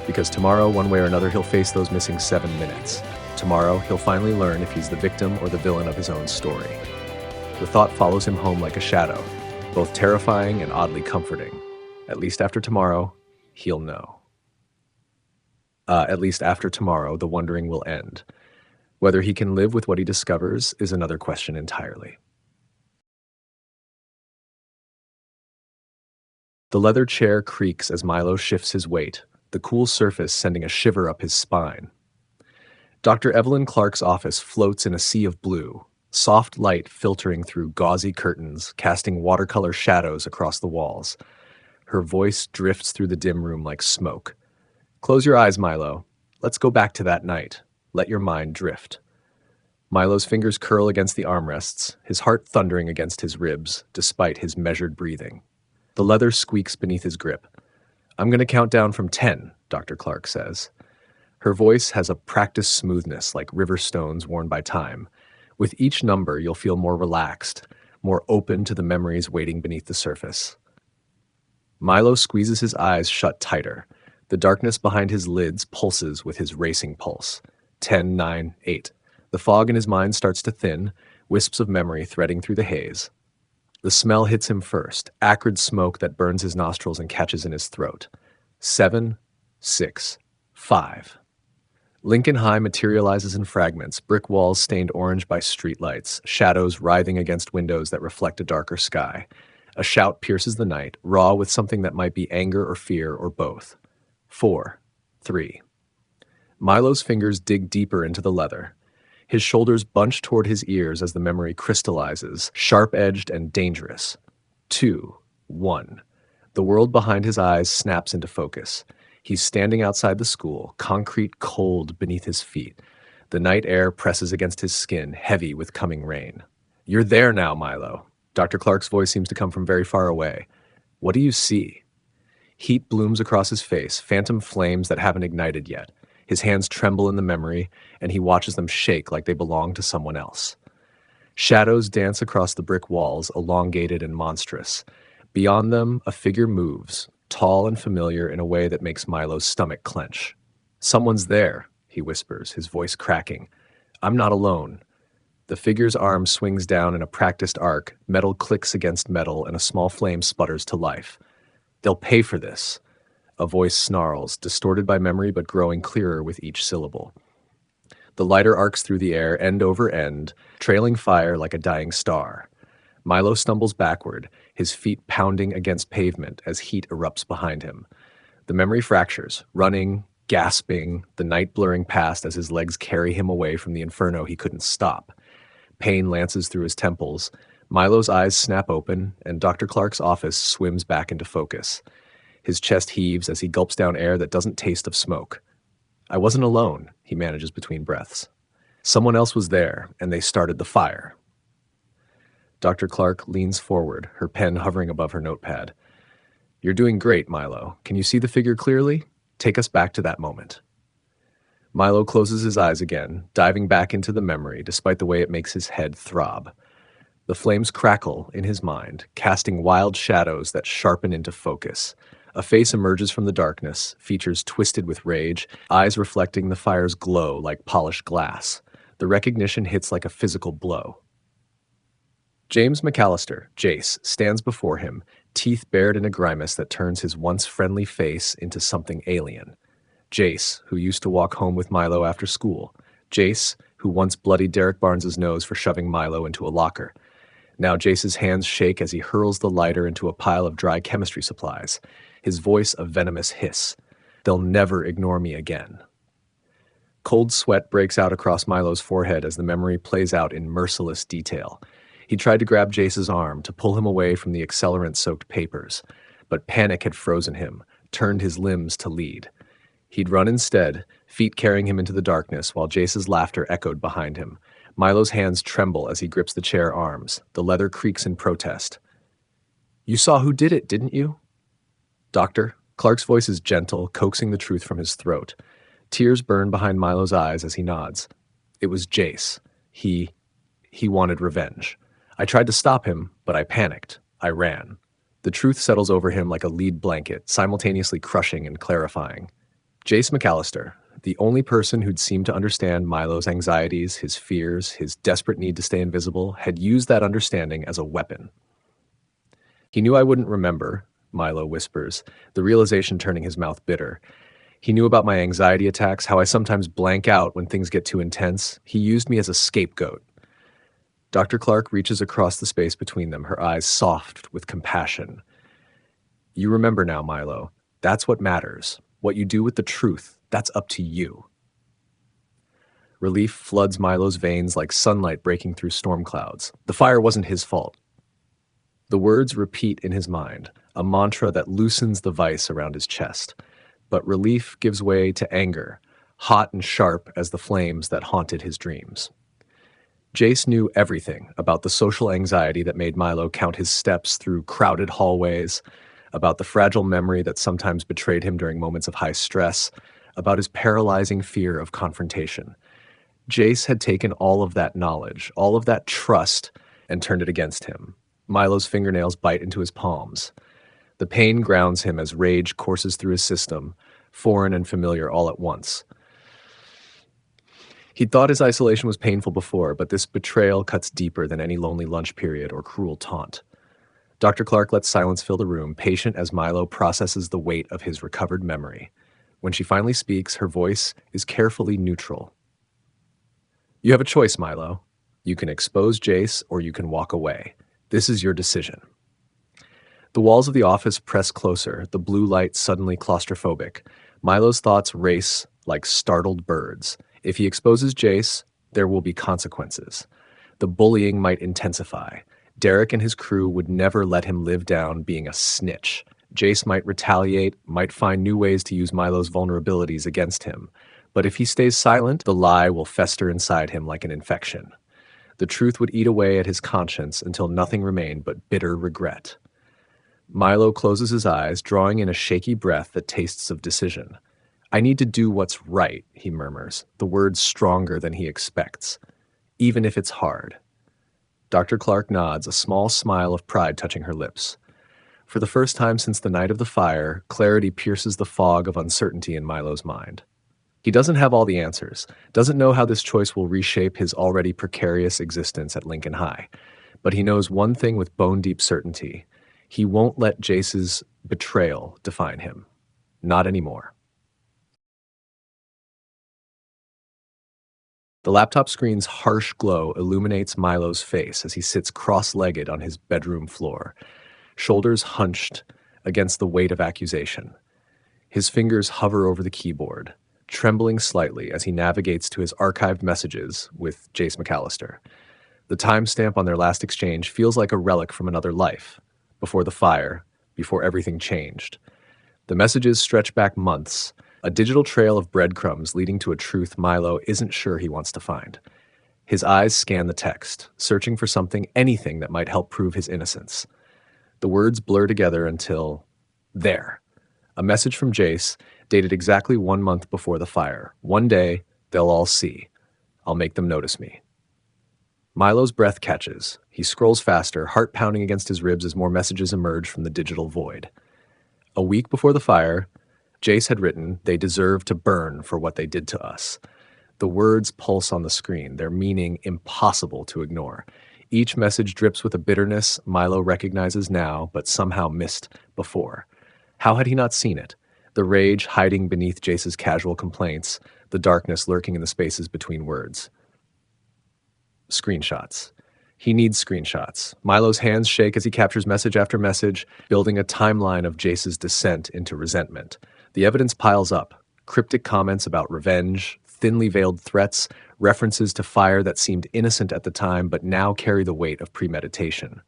Because tomorrow, one way or another, he'll face those missing 7 minutes. Tomorrow, he'll finally learn if he's the victim or the villain of his own story. The thought follows him home like a shadow, both terrifying and oddly comforting. At least after tomorrow, he'll know. At least after tomorrow, the wondering will end. Whether he can live with what he discovers is another question entirely. The leather chair creaks as Milo shifts his weight, the cool surface sending a shiver up his spine. Dr. Evelyn Clark's office floats in a sea of blue, soft light filtering through gauzy curtains, casting watercolor shadows across the walls. Her voice drifts through the dim room like smoke. Close your eyes, Milo. Let's go back to that night. Let your mind drift. Milo's fingers curl against the armrests, his heart thundering against his ribs, despite his measured breathing. The leather squeaks beneath his grip. I'm going to count down from 10, Dr. Clark says. Her voice has a practiced smoothness like river stones worn by time. With each number, you'll feel more relaxed, more open to the memories waiting beneath the surface. Milo squeezes his eyes shut tighter. The darkness behind his lids pulses with his racing pulse. 10, 9, 8. The fog in his mind starts to thin, wisps of memory threading through the haze. The smell hits him first, acrid smoke that burns his nostrils and catches in his throat. 7, 6, 5. Lincoln High materializes in fragments, brick walls stained orange by streetlights, shadows writhing against windows that reflect a darker sky. A shout pierces the night, raw with something that might be anger or fear or both. 4, 3. Milo's fingers dig deeper into the leather. His shoulders bunch toward his ears as the memory crystallizes, sharp-edged and dangerous. 2, 1. The world behind his eyes snaps into focus. He's standing outside the school, concrete cold beneath his feet. The night air presses against his skin, heavy with coming rain. "You're there now, Milo." Dr. Clark's voice seems to come from very far away. "What do you see?" Heat blooms across his face, phantom flames that haven't ignited yet. His hands tremble in the memory, and he watches them shake like they belong to someone else. Shadows dance across the brick walls, elongated and monstrous. Beyond them, a figure moves, tall and familiar in a way that makes Milo's stomach clench. "Someone's there," he whispers, his voice cracking. "I'm not alone." The figure's arm swings down in a practiced arc, metal clicks against metal, and a small flame sputters to life. "They'll pay for this." A voice snarls, distorted by memory but growing clearer with each syllable. The lighter arcs through the air, end over end, trailing fire like a dying star. Milo stumbles backward, his feet pounding against pavement as heat erupts behind him. The memory fractures, running, gasping, the night blurring past as his legs carry him away from the inferno he couldn't stop. Pain lances through his temples. Milo's eyes snap open, and Dr. Clark's office swims back into focus. His chest heaves as he gulps down air that doesn't taste of smoke. "I wasn't alone," he manages between breaths. "Someone else was there, and they started the fire." Dr. Clark leans forward, her pen hovering above her notepad. "You're doing great, Milo. Can you see the figure clearly? Take us back to that moment." Milo closes his eyes again, diving back into the memory despite the way it makes his head throb. The flames crackle in his mind, casting wild shadows that sharpen into focus. A face emerges from the darkness, features twisted with rage, eyes reflecting the fire's glow like polished glass. The recognition hits like a physical blow. James McAllister, Jace, stands before him, teeth bared in a grimace that turns his once friendly face into something alien. Jace, who used to walk home with Milo after school. Jace, who once bloodied Derek Barnes's nose for shoving Milo into a locker. Now Jace's hands shake as he hurls the lighter into a pile of dry chemistry supplies, his voice a venomous hiss. "They'll never ignore me again." Cold sweat breaks out across Milo's forehead as the memory plays out in merciless detail. He tried to grab Jace's arm, to pull him away from the accelerant-soaked papers, but panic had frozen him, turned his limbs to lead. He'd run instead, feet carrying him into the darkness, while Jace's laughter echoed behind him. Milo's hands tremble as he grips the chair arms. The leather creaks in protest. "You saw who did it, didn't you?" "Doctor?" Clark's voice is gentle, coaxing the truth from his throat. Tears burn behind Milo's eyes as he nods. "It was Jace. He wanted revenge. I tried to stop him, but I panicked. I ran." The truth settles over him like a lead blanket, simultaneously crushing and clarifying. Jace McAllister, the only person who'd seemed to understand Milo's anxieties, his fears, his desperate need to stay invisible, had used that understanding as a weapon. "He knew I wouldn't remember," Milo whispers, the realization turning his mouth bitter. "He knew about my anxiety attacks, how I sometimes blank out when things get too intense. He used me as a scapegoat." Dr. Clark reaches across the space between them, her eyes soft with compassion. "You remember now, Milo. That's what matters. What you do with the truth, that's up to you." Relief floods Milo's veins like sunlight breaking through storm clouds. The fire wasn't his fault. The words repeat in his mind, a mantra that loosens the vice around his chest. But relief gives way to anger, hot and sharp as the flames that haunted his dreams. Jace knew everything about the social anxiety that made Milo count his steps through crowded hallways, about the fragile memory that sometimes betrayed him during moments of high stress, about his paralyzing fear of confrontation. Jace had taken all of that knowledge, all of that trust, and turned it against him. Milo's fingernails bite into his palms. The pain grounds him as rage courses through his system, foreign and familiar all at once. He'd thought his isolation was painful before, but this betrayal cuts deeper than any lonely lunch period or cruel taunt. Dr. Clark lets silence fill the room, patient as Milo processes the weight of his recovered memory. When she finally speaks, her voice is carefully neutral. "You have a choice, Milo. You can expose Jace or you can walk away. This is your decision." The walls of the office press closer, the blue light suddenly claustrophobic. Milo's thoughts race like startled birds. If he exposes Jace, there will be consequences. The bullying might intensify. Derek and his crew would never let him live down being a snitch. Jace might retaliate, might find new ways to use Milo's vulnerabilities against him. But if he stays silent, the lie will fester inside him like an infection. The truth would eat away at his conscience until nothing remained but bitter regret. Milo closes his eyes, drawing in a shaky breath that tastes of decision. "I need to do what's right," he murmurs, the words stronger than he expects, "even if it's hard." Dr. Clark nods, a small smile of pride touching her lips. For the first time since the night of the fire, clarity pierces the fog of uncertainty in Milo's mind. He doesn't have all the answers, doesn't know how this choice will reshape his already precarious existence at Lincoln High, but he knows one thing with bone-deep certainty. He won't let Jace's betrayal define him. Not anymore. The laptop screen's harsh glow illuminates Milo's face as he sits cross-legged on his bedroom floor, shoulders hunched against the weight of accusation. His fingers hover over the keyboard, trembling slightly as he navigates to his archived messages with Jace McAllister. The timestamp on their last exchange feels like a relic from another life, before the fire, before everything changed. The messages stretch back months, a digital trail of breadcrumbs leading to a truth Milo isn't sure he wants to find. His eyes scan the text, searching for something, anything that might help prove his innocence. The words blur together until, there. A message from Jace, dated exactly 1 month before the fire. "One day, they'll all see. I'll make them notice me." Milo's breath catches. He scrolls faster, heart pounding against his ribs as more messages emerge from the digital void. A week before the fire, Jace had written, "They deserve to burn for what they did to us." The words pulse on the screen, their meaning impossible to ignore. Each message drips with a bitterness Milo recognizes now, but somehow missed before. How had he not seen it? The rage hiding beneath Jace's casual complaints, the darkness lurking in the spaces between words. Screenshots. He needs screenshots. Milo's hands shake as he captures message after message, building a timeline of Jace's descent into resentment. The evidence piles up. Cryptic comments about revenge, thinly veiled threats, references to fire that seemed innocent at the time but now carry the weight of premeditation.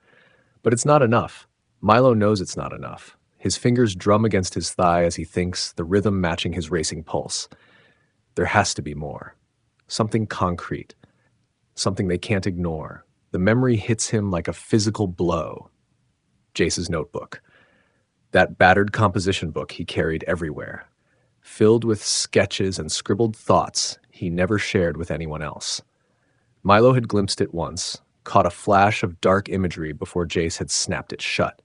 But it's not enough. Milo knows it's not enough. His fingers drum against his thigh as he thinks, the rhythm matching his racing pulse. There has to be more. Something concrete. Something they can't ignore. The memory hits him like a physical blow. Jace's notebook. That battered composition book he carried everywhere, filled with sketches and scribbled thoughts he never shared with anyone else. Milo had glimpsed it once, caught a flash of dark imagery before Jace had snapped it shut.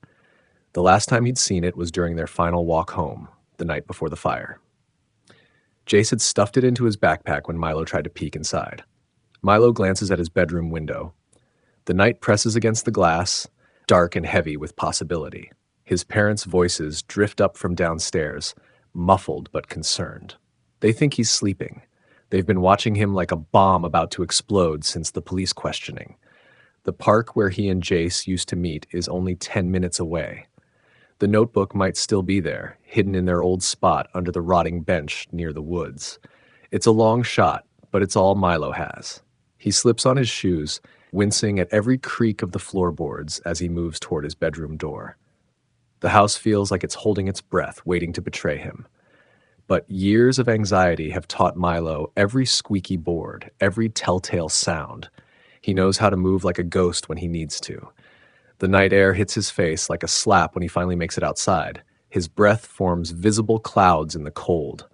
The last time he'd seen it was during their final walk home, the night before the fire. Jace had stuffed it into his backpack when Milo tried to peek inside. Milo glances at his bedroom window. The night presses against the glass, dark and heavy with possibility. His parents' voices drift up from downstairs, muffled but concerned. They think he's sleeping. They've been watching him like a bomb about to explode since the police questioning. The park where he and Jace used to meet is only 10 minutes away. The notebook might still be there, hidden in their old spot under the rotting bench near the woods. It's a long shot, but it's all Milo has. He slips on his shoes, wincing at every creak of the floorboards as he moves toward his bedroom door. The house feels like it's holding its breath, waiting to betray him. But years of anxiety have taught Milo every squeaky board, every telltale sound. He knows how to move like a ghost when he needs to. The night air hits his face like a slap when he finally makes it outside. His breath forms visible clouds in the cold,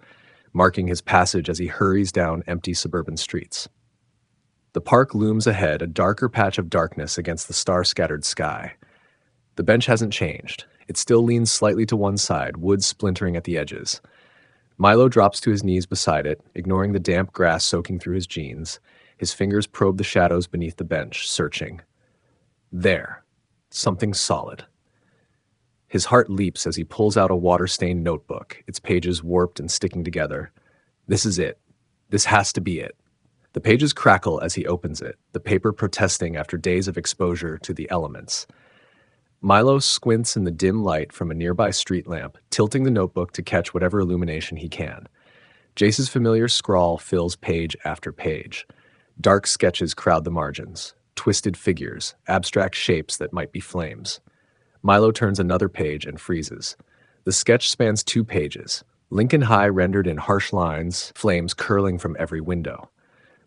marking his passage as he hurries down empty suburban streets. The park looms ahead, a darker patch of darkness against the star-scattered sky. The bench hasn't changed. It still leans slightly to one side, wood splintering at the edges. Milo drops to his knees beside it, ignoring the damp grass soaking through his jeans. His fingers probe the shadows beneath the bench, searching. There. Something solid. His heart leaps as he pulls out a water-stained notebook, its pages warped and sticking together. This is it. This has to be it. The pages crackle as he opens it, the paper protesting after days of exposure to the elements. Milo squints in the dim light from a nearby street lamp, tilting the notebook to catch whatever illumination he can. Jace's familiar scrawl fills page after page. Dark sketches crowd the margins, twisted figures, abstract shapes that might be flames. Milo turns another page and freezes. The sketch spans 2 pages. Lincoln High rendered in harsh lines, flames curling from every window.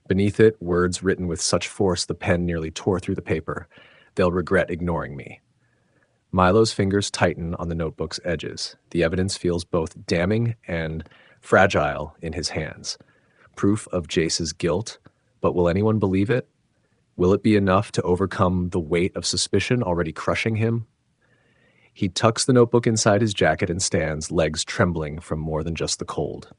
Beneath it, words written with such force the pen nearly tore through the paper. They'll regret ignoring me. Milo's fingers tighten on the notebook's edges. The evidence feels both damning and fragile in his hands. Proof of Jace's guilt, but will anyone believe it? Will it be enough to overcome the weight of suspicion already crushing him? He tucks the notebook inside his jacket and stands, legs trembling from more than just the cold.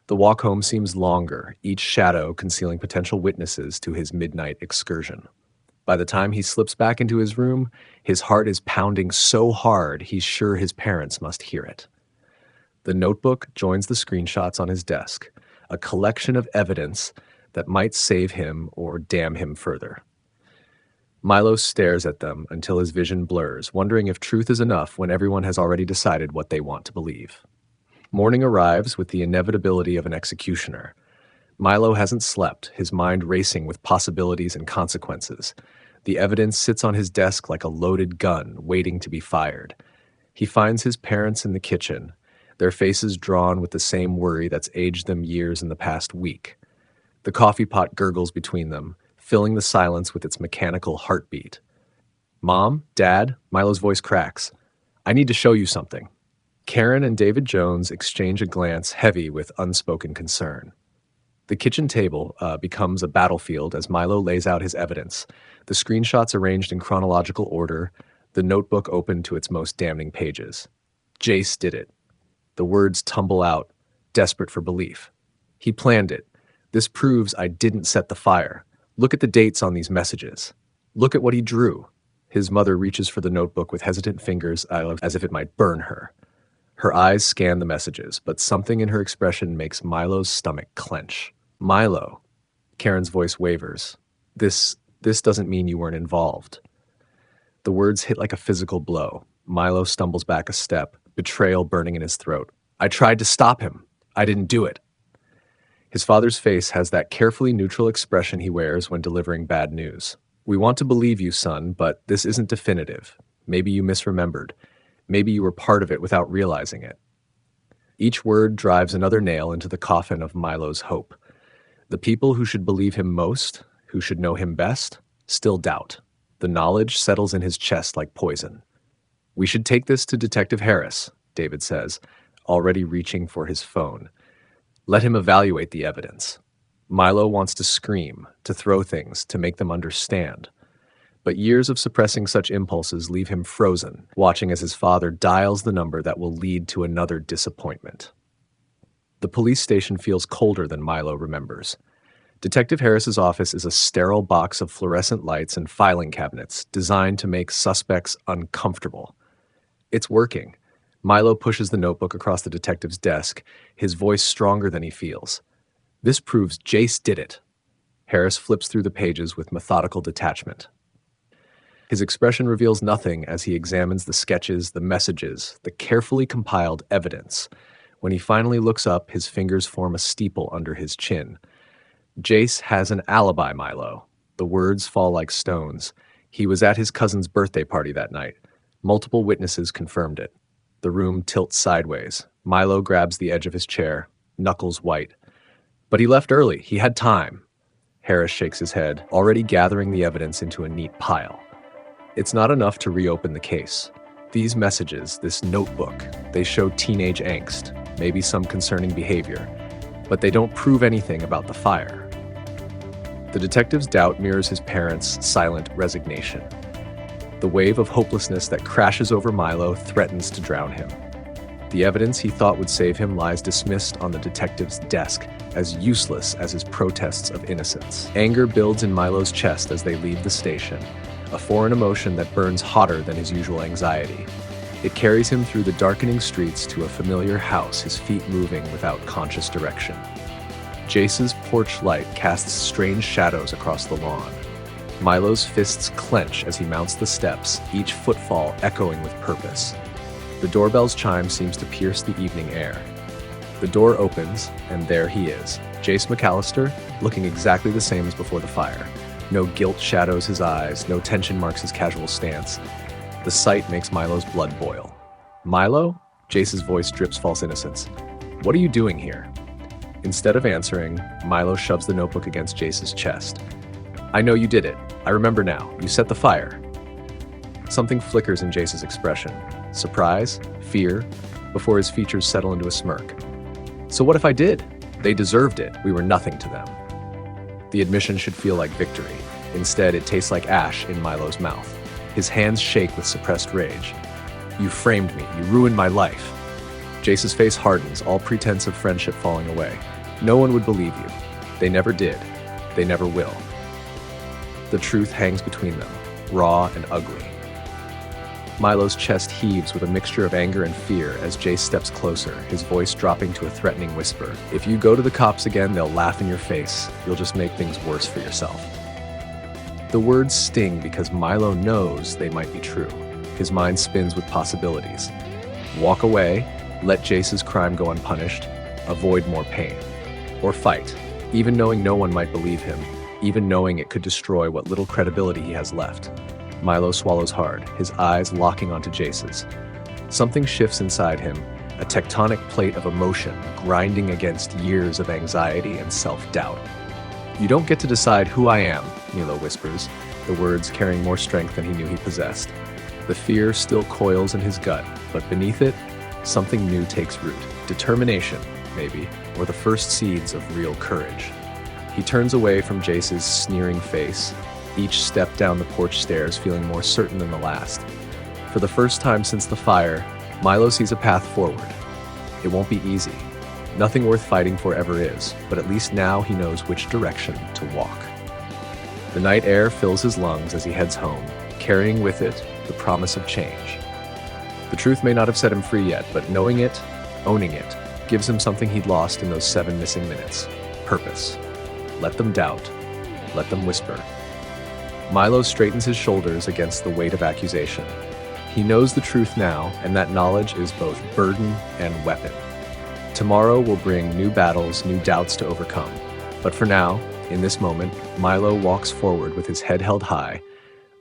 The walk home seems longer, each shadow concealing potential witnesses to his midnight excursion. By the time he slips back into his room, his heart is pounding so hard he's sure his parents must hear it. The notebook joins the screenshots on his desk, a collection of evidence that might save him or damn him further. Milo stares at them until his vision blurs, wondering if truth is enough when everyone has already decided what they want to believe. Morning arrives with the inevitability of an executioner. Milo hasn't slept, his mind racing with possibilities and consequences. The evidence sits on his desk like a loaded gun, waiting to be fired. He finds his parents in the kitchen, their faces drawn with the same worry that's aged them years in the past week. The coffee pot gurgles between them, filling the silence with its mechanical heartbeat. "Mom? Dad?" Milo's voice cracks. "I need to show you something." Karen and David Jones exchange a glance heavy with unspoken concern. The kitchen table becomes a battlefield as Milo lays out his evidence, the screenshots arranged in chronological order, the notebook open to its most damning pages. Jace did it. The words tumble out, desperate for belief. He planned it. This proves I didn't set the fire. Look at the dates on these messages. Look at what he drew. His mother reaches for the notebook with hesitant fingers as if it might burn her. Her eyes scan the messages, but something in her expression makes Milo's stomach clench. "Milo," Karen's voice wavers. This doesn't mean you weren't involved." The words hit like a physical blow. Milo stumbles back a step, betrayal burning in his throat. "I tried to stop him. I didn't do it." His father's face has that carefully neutral expression he wears when delivering bad news. "We want to believe you, son, but this isn't definitive. Maybe you misremembered. Maybe you were part of it without realizing it." Each word drives another nail into the coffin of Milo's hope. The people who should believe him most, who should know him best, still doubt. The knowledge settles in his chest like poison. "We should take this to Detective Harris," David says, already reaching for his phone. "Let him evaluate the evidence." Milo wants to scream, to throw things, to make them understand. But years of suppressing such impulses leave him frozen, watching as his father dials the number that will lead to another disappointment. The police station feels colder than Milo remembers. Detective Harris's office is a sterile box of fluorescent lights and filing cabinets designed to make suspects uncomfortable. It's working. Milo pushes the notebook across the detective's desk, his voice stronger than he feels. "This proves Jace did it." Harris flips through the pages with methodical detachment. His expression reveals nothing as he examines the sketches, the messages, the carefully compiled evidence. When he finally looks up, his fingers form a steeple under his chin. "Jace has an alibi, Milo." The words fall like stones. He was at his cousin's birthday party that night. Multiple witnesses confirmed it. The room tilts sideways. Milo grabs the edge of his chair, knuckles white. "But he left early. He had time." Harris shakes his head, already gathering the evidence into a neat pile. It's not enough to reopen the case. These messages, this notebook, they show teenage angst, maybe some concerning behavior, but they don't prove anything about the fire. The detective's doubt mirrors his parents' silent resignation. The wave of hopelessness that crashes over Milo threatens to drown him. The evidence he thought would save him lies dismissed on the detective's desk, as useless as his protests of innocence. Anger builds in Milo's chest as they leave the station, a foreign emotion that burns hotter than his usual anxiety. It carries him through the darkening streets to a familiar house, his feet moving without conscious direction. Jace's porch light casts strange shadows across the lawn. Milo's fists clench as he mounts the steps, each footfall echoing with purpose. The doorbell's chime seems to pierce the evening air. The door opens, and there he is, Jace McAllister, looking exactly the same as before the fire. No guilt shadows his eyes, no tension marks his casual stance. The sight makes Milo's blood boil. "Milo?" Jace's voice drips false innocence. What are you doing here? Instead of answering, Milo shoves the notebook against Jace's chest. I know you did it. I remember now. You set the fire. Something flickers in Jace's expression. Surprise? Fear? Before his features settle into a smirk. So what if I did? They deserved it. We were nothing to them. The admission should feel like victory. Instead, it tastes like ash in Milo's mouth. His hands shake with suppressed rage. You framed me. You ruined my life. Jace's face hardens, all pretense of friendship falling away. No one would believe you. They never did. They never will. The truth hangs between them, raw and ugly. Milo's chest heaves with a mixture of anger and fear as Jace steps closer, his voice dropping to a threatening whisper. If you go to the cops again, they'll laugh in your face. You'll just make things worse for yourself. The words sting because Milo knows they might be true. His mind spins with possibilities. Walk away, let Jace's crime go unpunished, avoid more pain. Or fight, even knowing no one might believe him, even knowing it could destroy what little credibility he has left. Milo swallows hard, his eyes locking onto Jace's. Something shifts inside him, a tectonic plate of emotion grinding against years of anxiety and self-doubt. You don't get to decide who I am, Milo whispers, the words carrying more strength than he knew he possessed. The fear still coils in his gut, but beneath it, something new takes root. Determination, maybe, or the first seeds of real courage. He turns away from Jace's sneering face, each step down the porch stairs feeling more certain than the last. For the first time since the fire, Milo sees a path forward. It won't be easy. Nothing worth fighting for ever is, but at least now he knows which direction to walk. The night air fills his lungs as he heads home, carrying with it the promise of change. The truth may not have set him free yet, but knowing it, owning it, gives him something he'd lost in those 7 missing minutes. Purpose. Let them doubt. Let them whisper. Milo straightens his shoulders against the weight of accusation. He knows the truth now, and that knowledge is both burden and weapon. Tomorrow will bring new battles, new doubts to overcome. But for now, in this moment, Milo walks forward with his head held high,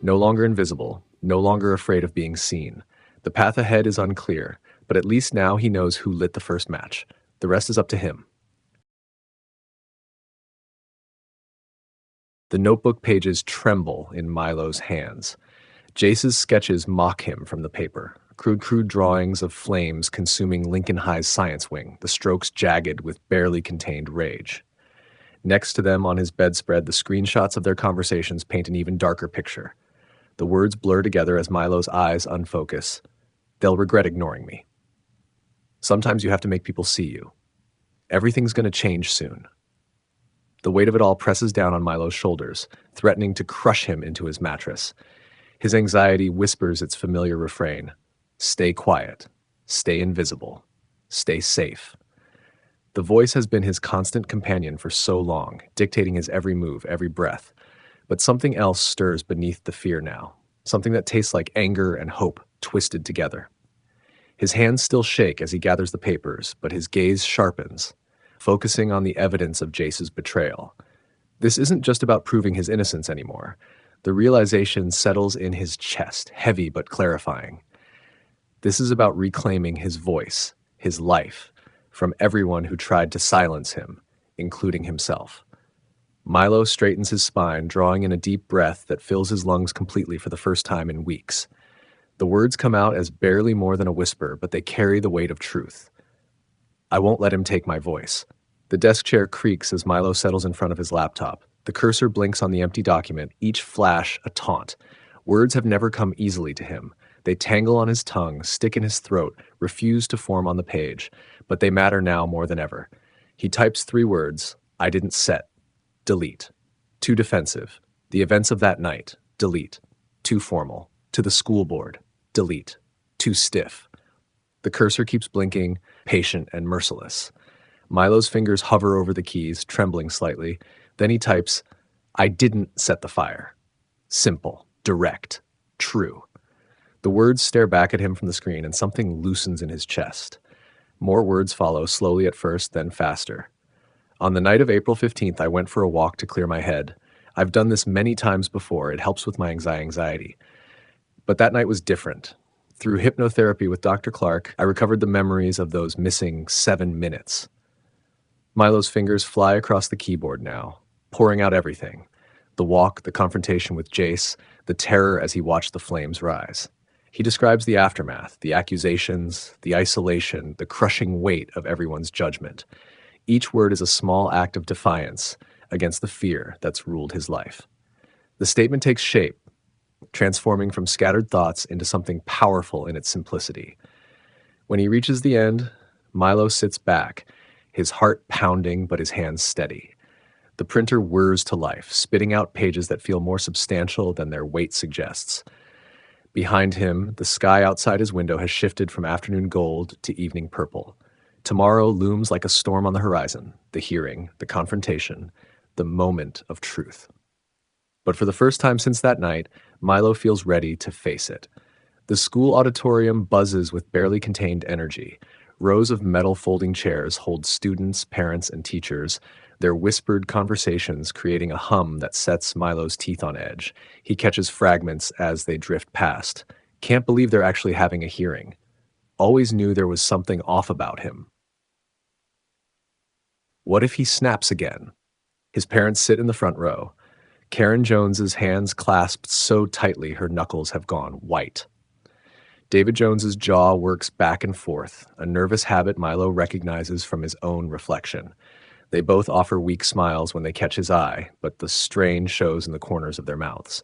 no longer invisible, no longer afraid of being seen. The path ahead is unclear, but at least now he knows who lit the first match. The rest is up to him. The notebook pages tremble in Milo's hands. Jace's sketches mock him from the paper. Crude drawings of flames consuming Lincoln High's science wing, the strokes jagged with barely contained rage. Next to them on his bedspread, the screenshots of their conversations paint an even darker picture. The words blur together as Milo's eyes unfocus. They'll regret ignoring me. Sometimes you have to make people see you. Everything's going to change soon. The weight of it all presses down on Milo's shoulders, threatening to crush him into his mattress. His anxiety whispers its familiar refrain. Stay quiet. Stay invisible. Stay safe. The voice has been his constant companion for so long, dictating his every move, every breath. But something else stirs beneath the fear now. Something that tastes like anger and hope twisted together. His hands still shake as he gathers the papers, but his gaze sharpens, focusing on the evidence of Jace's betrayal. This isn't just about proving his innocence anymore. The realization settles in his chest, heavy but clarifying. This is about reclaiming his voice, his life, from everyone who tried to silence him, including himself. Milo straightens his spine, drawing in a deep breath that fills his lungs completely for the first time in weeks. The words come out as barely more than a whisper, but they carry the weight of truth. I won't let him take my voice. The desk chair creaks as Milo settles in front of his laptop. The cursor blinks on the empty document, each flash a taunt. Words have never come easily to him. They tangle on his tongue, stick in his throat, refuse to form on the page. But they matter now more than ever. He types 3 words. I didn't set. Delete. Too defensive. The events of that night. Delete. Too formal. To the school board. Delete. Too stiff. The cursor keeps blinking, patient and merciless. Milo's fingers hover over the keys, trembling slightly. Then he types, I didn't set the fire. Simple, direct, true. The words stare back at him from the screen and something loosens in his chest. More words follow, slowly at first, then faster. On the night of April 15th, I went for a walk to clear my head. I've done this many times before. It helps with my anxiety. But that night was different. Through hypnotherapy with Dr. Clark, I recovered the memories of those missing 7 minutes. Milo's fingers fly across the keyboard now, pouring out everything. The walk, the confrontation with Jace, the terror as he watched the flames rise. He describes the aftermath, the accusations, the isolation, the crushing weight of everyone's judgment. Each word is a small act of defiance against the fear that's ruled his life. The statement takes shape, transforming from scattered thoughts into something powerful in its simplicity. When he reaches the end, Milo sits back, his heart pounding but his hands steady. The printer whirs to life, spitting out pages that feel more substantial than their weight suggests. Behind him, the sky outside his window has shifted from afternoon gold to evening purple. Tomorrow looms like a storm on the horizon, the hearing, the confrontation, the moment of truth. But for the first time since that night, Milo feels ready to face it. The school auditorium buzzes with barely contained energy. Rows of metal folding chairs hold students, parents, and teachers, their whispered conversations creating a hum that sets Milo's teeth on edge. He catches fragments as they drift past. Can't believe they're actually having a hearing. Always knew there was something off about him. What if he snaps again? His parents sit in the front row. Karen Jones's hands clasped so tightly her knuckles have gone white. David Jones's jaw works back and forth, a nervous habit Milo recognizes from his own reflection. They both offer weak smiles when they catch his eye, but the strain shows in the corners of their mouths.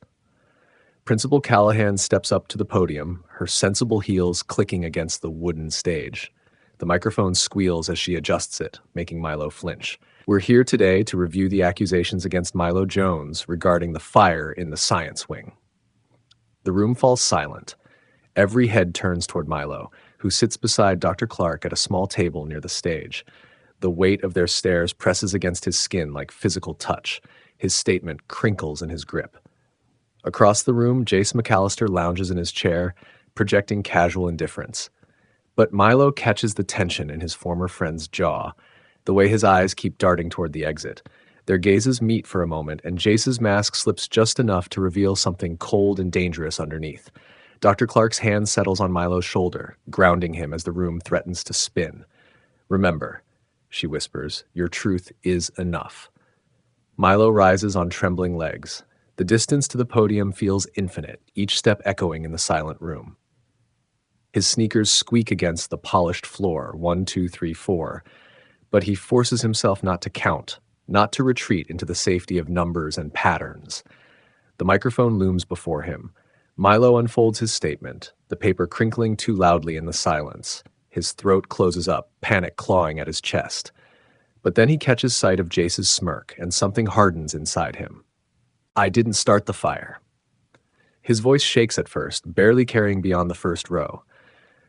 Principal Callahan steps up to the podium, her sensible heels clicking against the wooden stage. The microphone squeals as she adjusts it, making Milo flinch. We're here today to review the accusations against Milo Jones regarding the fire in the science wing. The room falls silent. Every head turns toward Milo, who sits beside Dr. Clark at a small table near the stage. The weight of their stares presses against his skin like physical touch. His statement crinkles in his grip. Across the room, Jace McAllister lounges in his chair, projecting casual indifference. But Milo catches the tension in his former friend's jaw, the way his eyes keep darting toward the exit. Their gazes meet for a moment, and Jace's mask slips just enough to reveal something cold and dangerous underneath. Dr. Clark's hand settles on Milo's shoulder, grounding him as the room threatens to spin. "Remember," she whispers, "your truth is enough." Milo rises on trembling legs. The distance to the podium feels infinite, each step echoing in the silent room. His sneakers squeak against the polished floor, 1, 2, 3, 4, but he forces himself not to count, not to retreat into the safety of numbers and patterns. The microphone looms before him. Milo unfolds his statement, the paper crinkling too loudly in the silence. His throat closes up, panic clawing at his chest. But then he catches sight of Jace's smirk, and something hardens inside him. "I didn't start the fire." His voice shakes at first, barely carrying beyond the first row.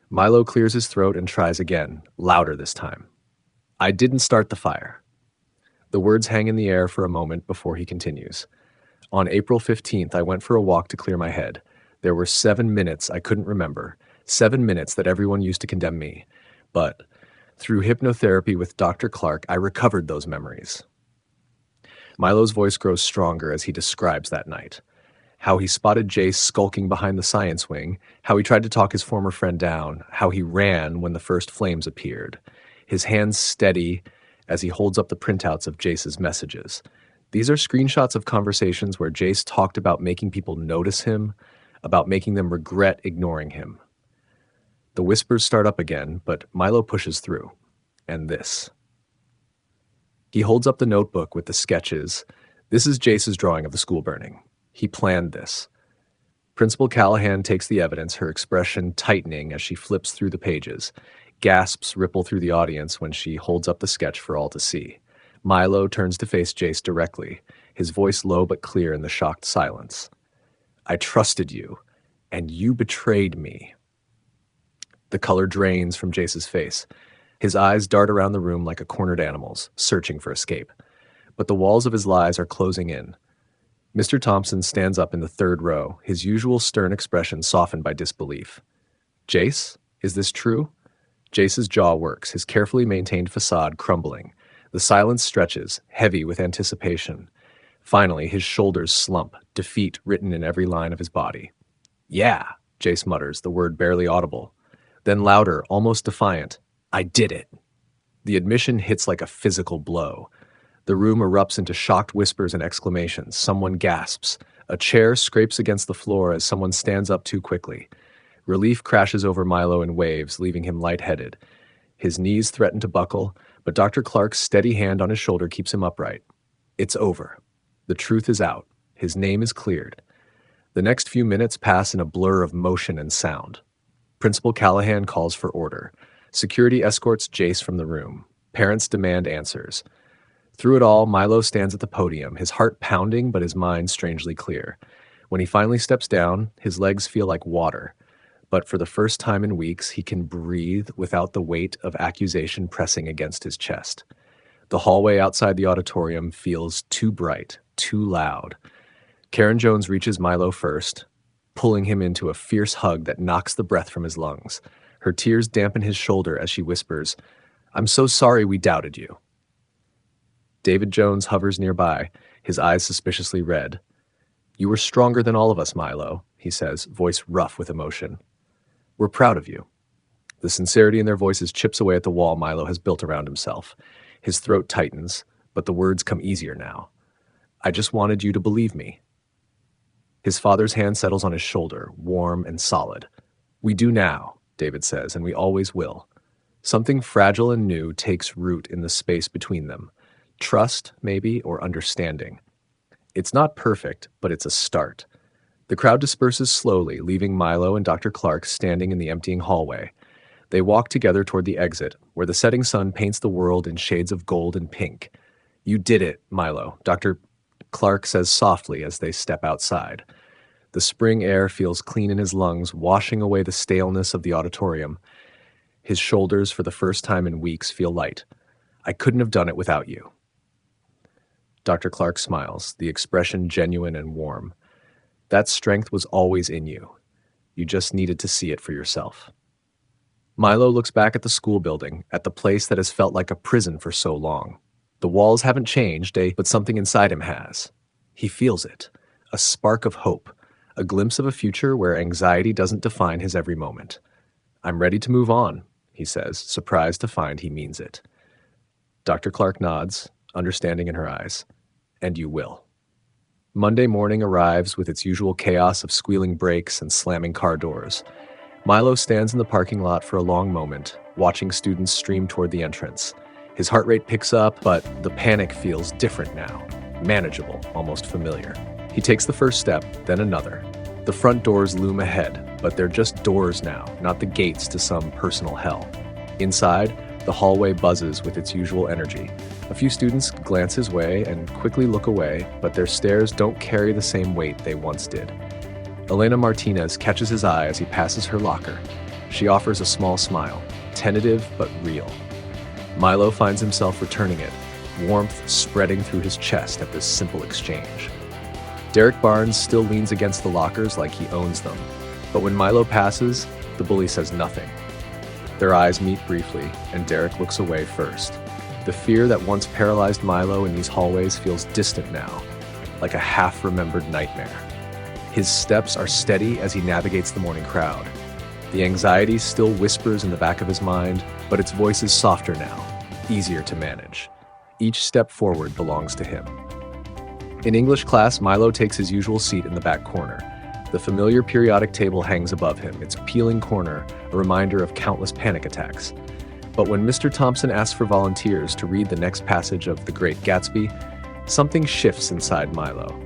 Milo clears his throat and tries again, louder this time. "I didn't start the fire." The words hang in the air for a moment before he continues. "On April 15th, I went for a walk to clear my head. There were 7 minutes I couldn't remember, 7 minutes that everyone used to condemn me. But through hypnotherapy with Dr. Clark, I recovered those memories." Milo's voice grows stronger as he describes that night. How he spotted Jace skulking behind the science wing, how he tried to talk his former friend down, how he ran when the first flames appeared. His hands steady as he holds up the printouts of Jace's messages. These are screenshots of conversations where Jace talked about making people notice him, about making them regret ignoring him. The whispers start up again, but Milo pushes through. And this. He holds up the notebook with the sketches. This is Jace's drawing of the school burning. He planned this. Principal Callahan takes the evidence, her expression tightening as she flips through the pages. Gasps ripple through the audience when she holds up the sketch for all to see. Milo turns to face Jace directly, his voice low but clear in the shocked silence. "I trusted you, and you betrayed me." The color drains from Jace's face. His eyes dart around the room like a cornered animal's, searching for escape. But the walls of his lies are closing in. Mr. Thompson stands up in the third row, his usual stern expression softened by disbelief. "Jace, is this true?" Jace's jaw works, his carefully maintained facade crumbling. The silence stretches, heavy with anticipation. Finally, his shoulders slump, defeat written in every line of his body. "Yeah," Jace mutters, the word barely audible. Then louder, almost defiant, I did it. The admission hits like a physical blow. The room erupts into shocked whispers and exclamations. Someone gasps. A chair scrapes against the floor as someone stands up too quickly. Relief crashes over Milo in waves, leaving him lightheaded. His knees threaten to buckle, but Dr. Clark's steady hand on his shoulder keeps him upright. It's over. The truth is out. His name is cleared. The next few minutes pass in a blur of motion and sound. Principal Callahan calls for order. Security escorts Jace from the room. Parents demand answers. Through it all, Milo stands at the podium, his heart pounding but his mind strangely clear. When he finally steps down, his legs feel like water. But for the first time in weeks, he can breathe without the weight of accusation pressing against his chest. The hallway outside the auditorium feels too bright, too loud. Karen Jones reaches Milo first, pulling him into a fierce hug that knocks the breath from his lungs. Her tears dampen his shoulder as she whispers, I'm so sorry we doubted you. David Jones hovers nearby, his eyes suspiciously red. You were stronger than all of us, Milo, he says, voice rough with emotion. We're proud of you. The sincerity in their voices chips away at the wall Milo has built around himself. His throat tightens, but the words come easier now. I just wanted you to believe me. His father's hand settles on his shoulder, warm and solid. We do now, David says, and we always will. Something fragile and new takes root in the space between them. Trust, maybe, or understanding. It's not perfect, but it's a start. The crowd disperses slowly, leaving Milo and Dr. Clark standing in the emptying hallway. They walk together toward the exit, where the setting sun paints the world in shades of gold and pink. You did it, Milo, Dr. Clark says softly as they step outside. The spring air feels clean in his lungs, washing away the staleness of the auditorium. His shoulders, for the first time in weeks, feel light. I couldn't have done it without you. Dr. Clark smiles, the expression genuine and warm. That strength was always in you. You just needed to see it for yourself. Milo looks back at the school building, at the place that has felt like a prison for so long. The walls haven't changed, but something inside him has. He feels it, a spark of hope, a glimpse of a future where anxiety doesn't define his every moment. I'm ready to move on, he says, surprised to find he means it. Dr. Clark nods, understanding in her eyes. And you will. Monday morning arrives with its usual chaos of squealing brakes and slamming car doors. Milo stands in the parking lot for a long moment, watching students stream toward the entrance. His heart rate picks up, but the panic feels different now. Manageable, almost familiar. He takes the first step, then another. The front doors loom ahead, but they're just doors now, not the gates to some personal hell. Inside, the hallway buzzes with its usual energy. A few students glance his way and quickly look away, but their stares don't carry the same weight they once did. Elena Martinez catches his eye as he passes her locker. She offers a small smile, tentative but real. Milo finds himself returning it, warmth spreading through his chest at this simple exchange. Derek Barnes still leans against the lockers like he owns them, but when Milo passes, the bully says nothing. Their eyes meet briefly, and Derek looks away first. The fear that once paralyzed Milo in these hallways feels distant now, like a half-remembered nightmare. His steps are steady as he navigates the morning crowd. The anxiety still whispers in the back of his mind, but its voice is softer now, easier to manage. Each step forward belongs to him. In English class, Milo takes his usual seat in the back corner. The familiar periodic table hangs above him, its peeling corner a reminder of countless panic attacks. But when Mr. Thompson asks for volunteers to read the next passage of The Great Gatsby, something shifts inside Milo.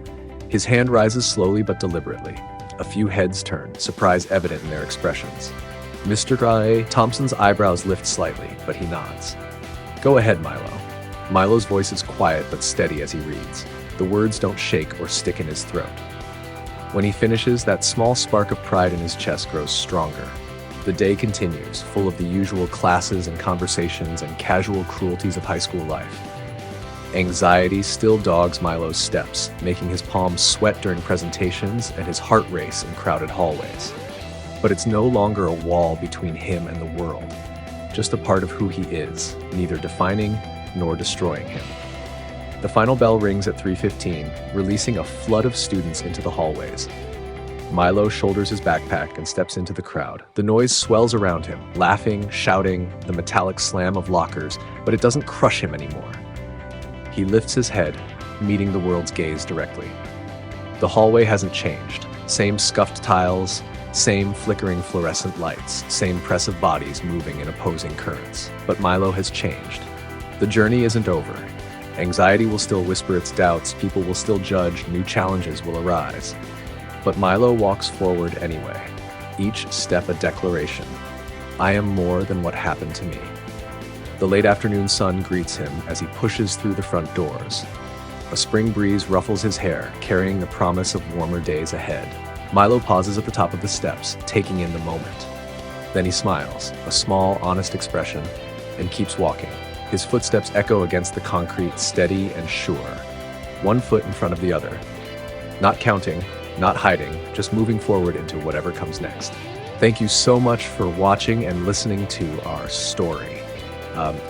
His hand rises slowly but deliberately. A few heads turn, surprise evident in their expressions. Mr. Thompson's eyebrows lift slightly, but he nods. Go ahead, Milo. Milo's voice is quiet but steady as he reads. The words don't shake or stick in his throat. When he finishes, that small spark of pride in his chest grows stronger. The day continues, full of the usual classes and conversations and casual cruelties of high school life. Anxiety still dogs Milo's steps, making his palms sweat during presentations and his heart race in crowded hallways. But it's no longer a wall between him and the world, just a part of who he is, neither defining nor destroying him. The final bell rings at 3:15, releasing a flood of students into the hallways. Milo shoulders his backpack and steps into the crowd. The noise swells around him, laughing, shouting, the metallic slam of lockers, but it doesn't crush him anymore. He lifts his head, meeting the world's gaze directly. The hallway hasn't changed. Same scuffed tiles, same flickering fluorescent lights, same press of bodies moving in opposing currents. But Milo has changed. The journey isn't over. Anxiety will still whisper its doubts, people will still judge, new challenges will arise. But Milo walks forward anyway, each step a declaration. I am more than what happened to me. The late afternoon sun greets him as he pushes through the front doors. A spring breeze ruffles his hair, carrying the promise of warmer days ahead. Milo pauses at the top of the steps, taking in the moment. Then he smiles, a small, honest expression, and keeps walking. His footsteps echo against the concrete, steady and sure, one foot in front of the other. Not counting, not hiding, just moving forward into whatever comes next. Thank you so much for watching and listening to our story.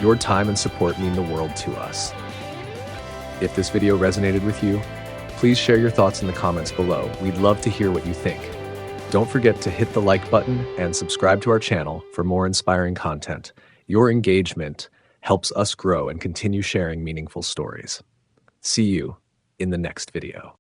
Your time and support mean the world to us. If this video resonated with you, please share your thoughts in the comments below. We'd love to hear what you think. Don't forget to hit the like button and subscribe to our channel for more inspiring content. Your engagement helps us grow and continue sharing meaningful stories. See you in the next video.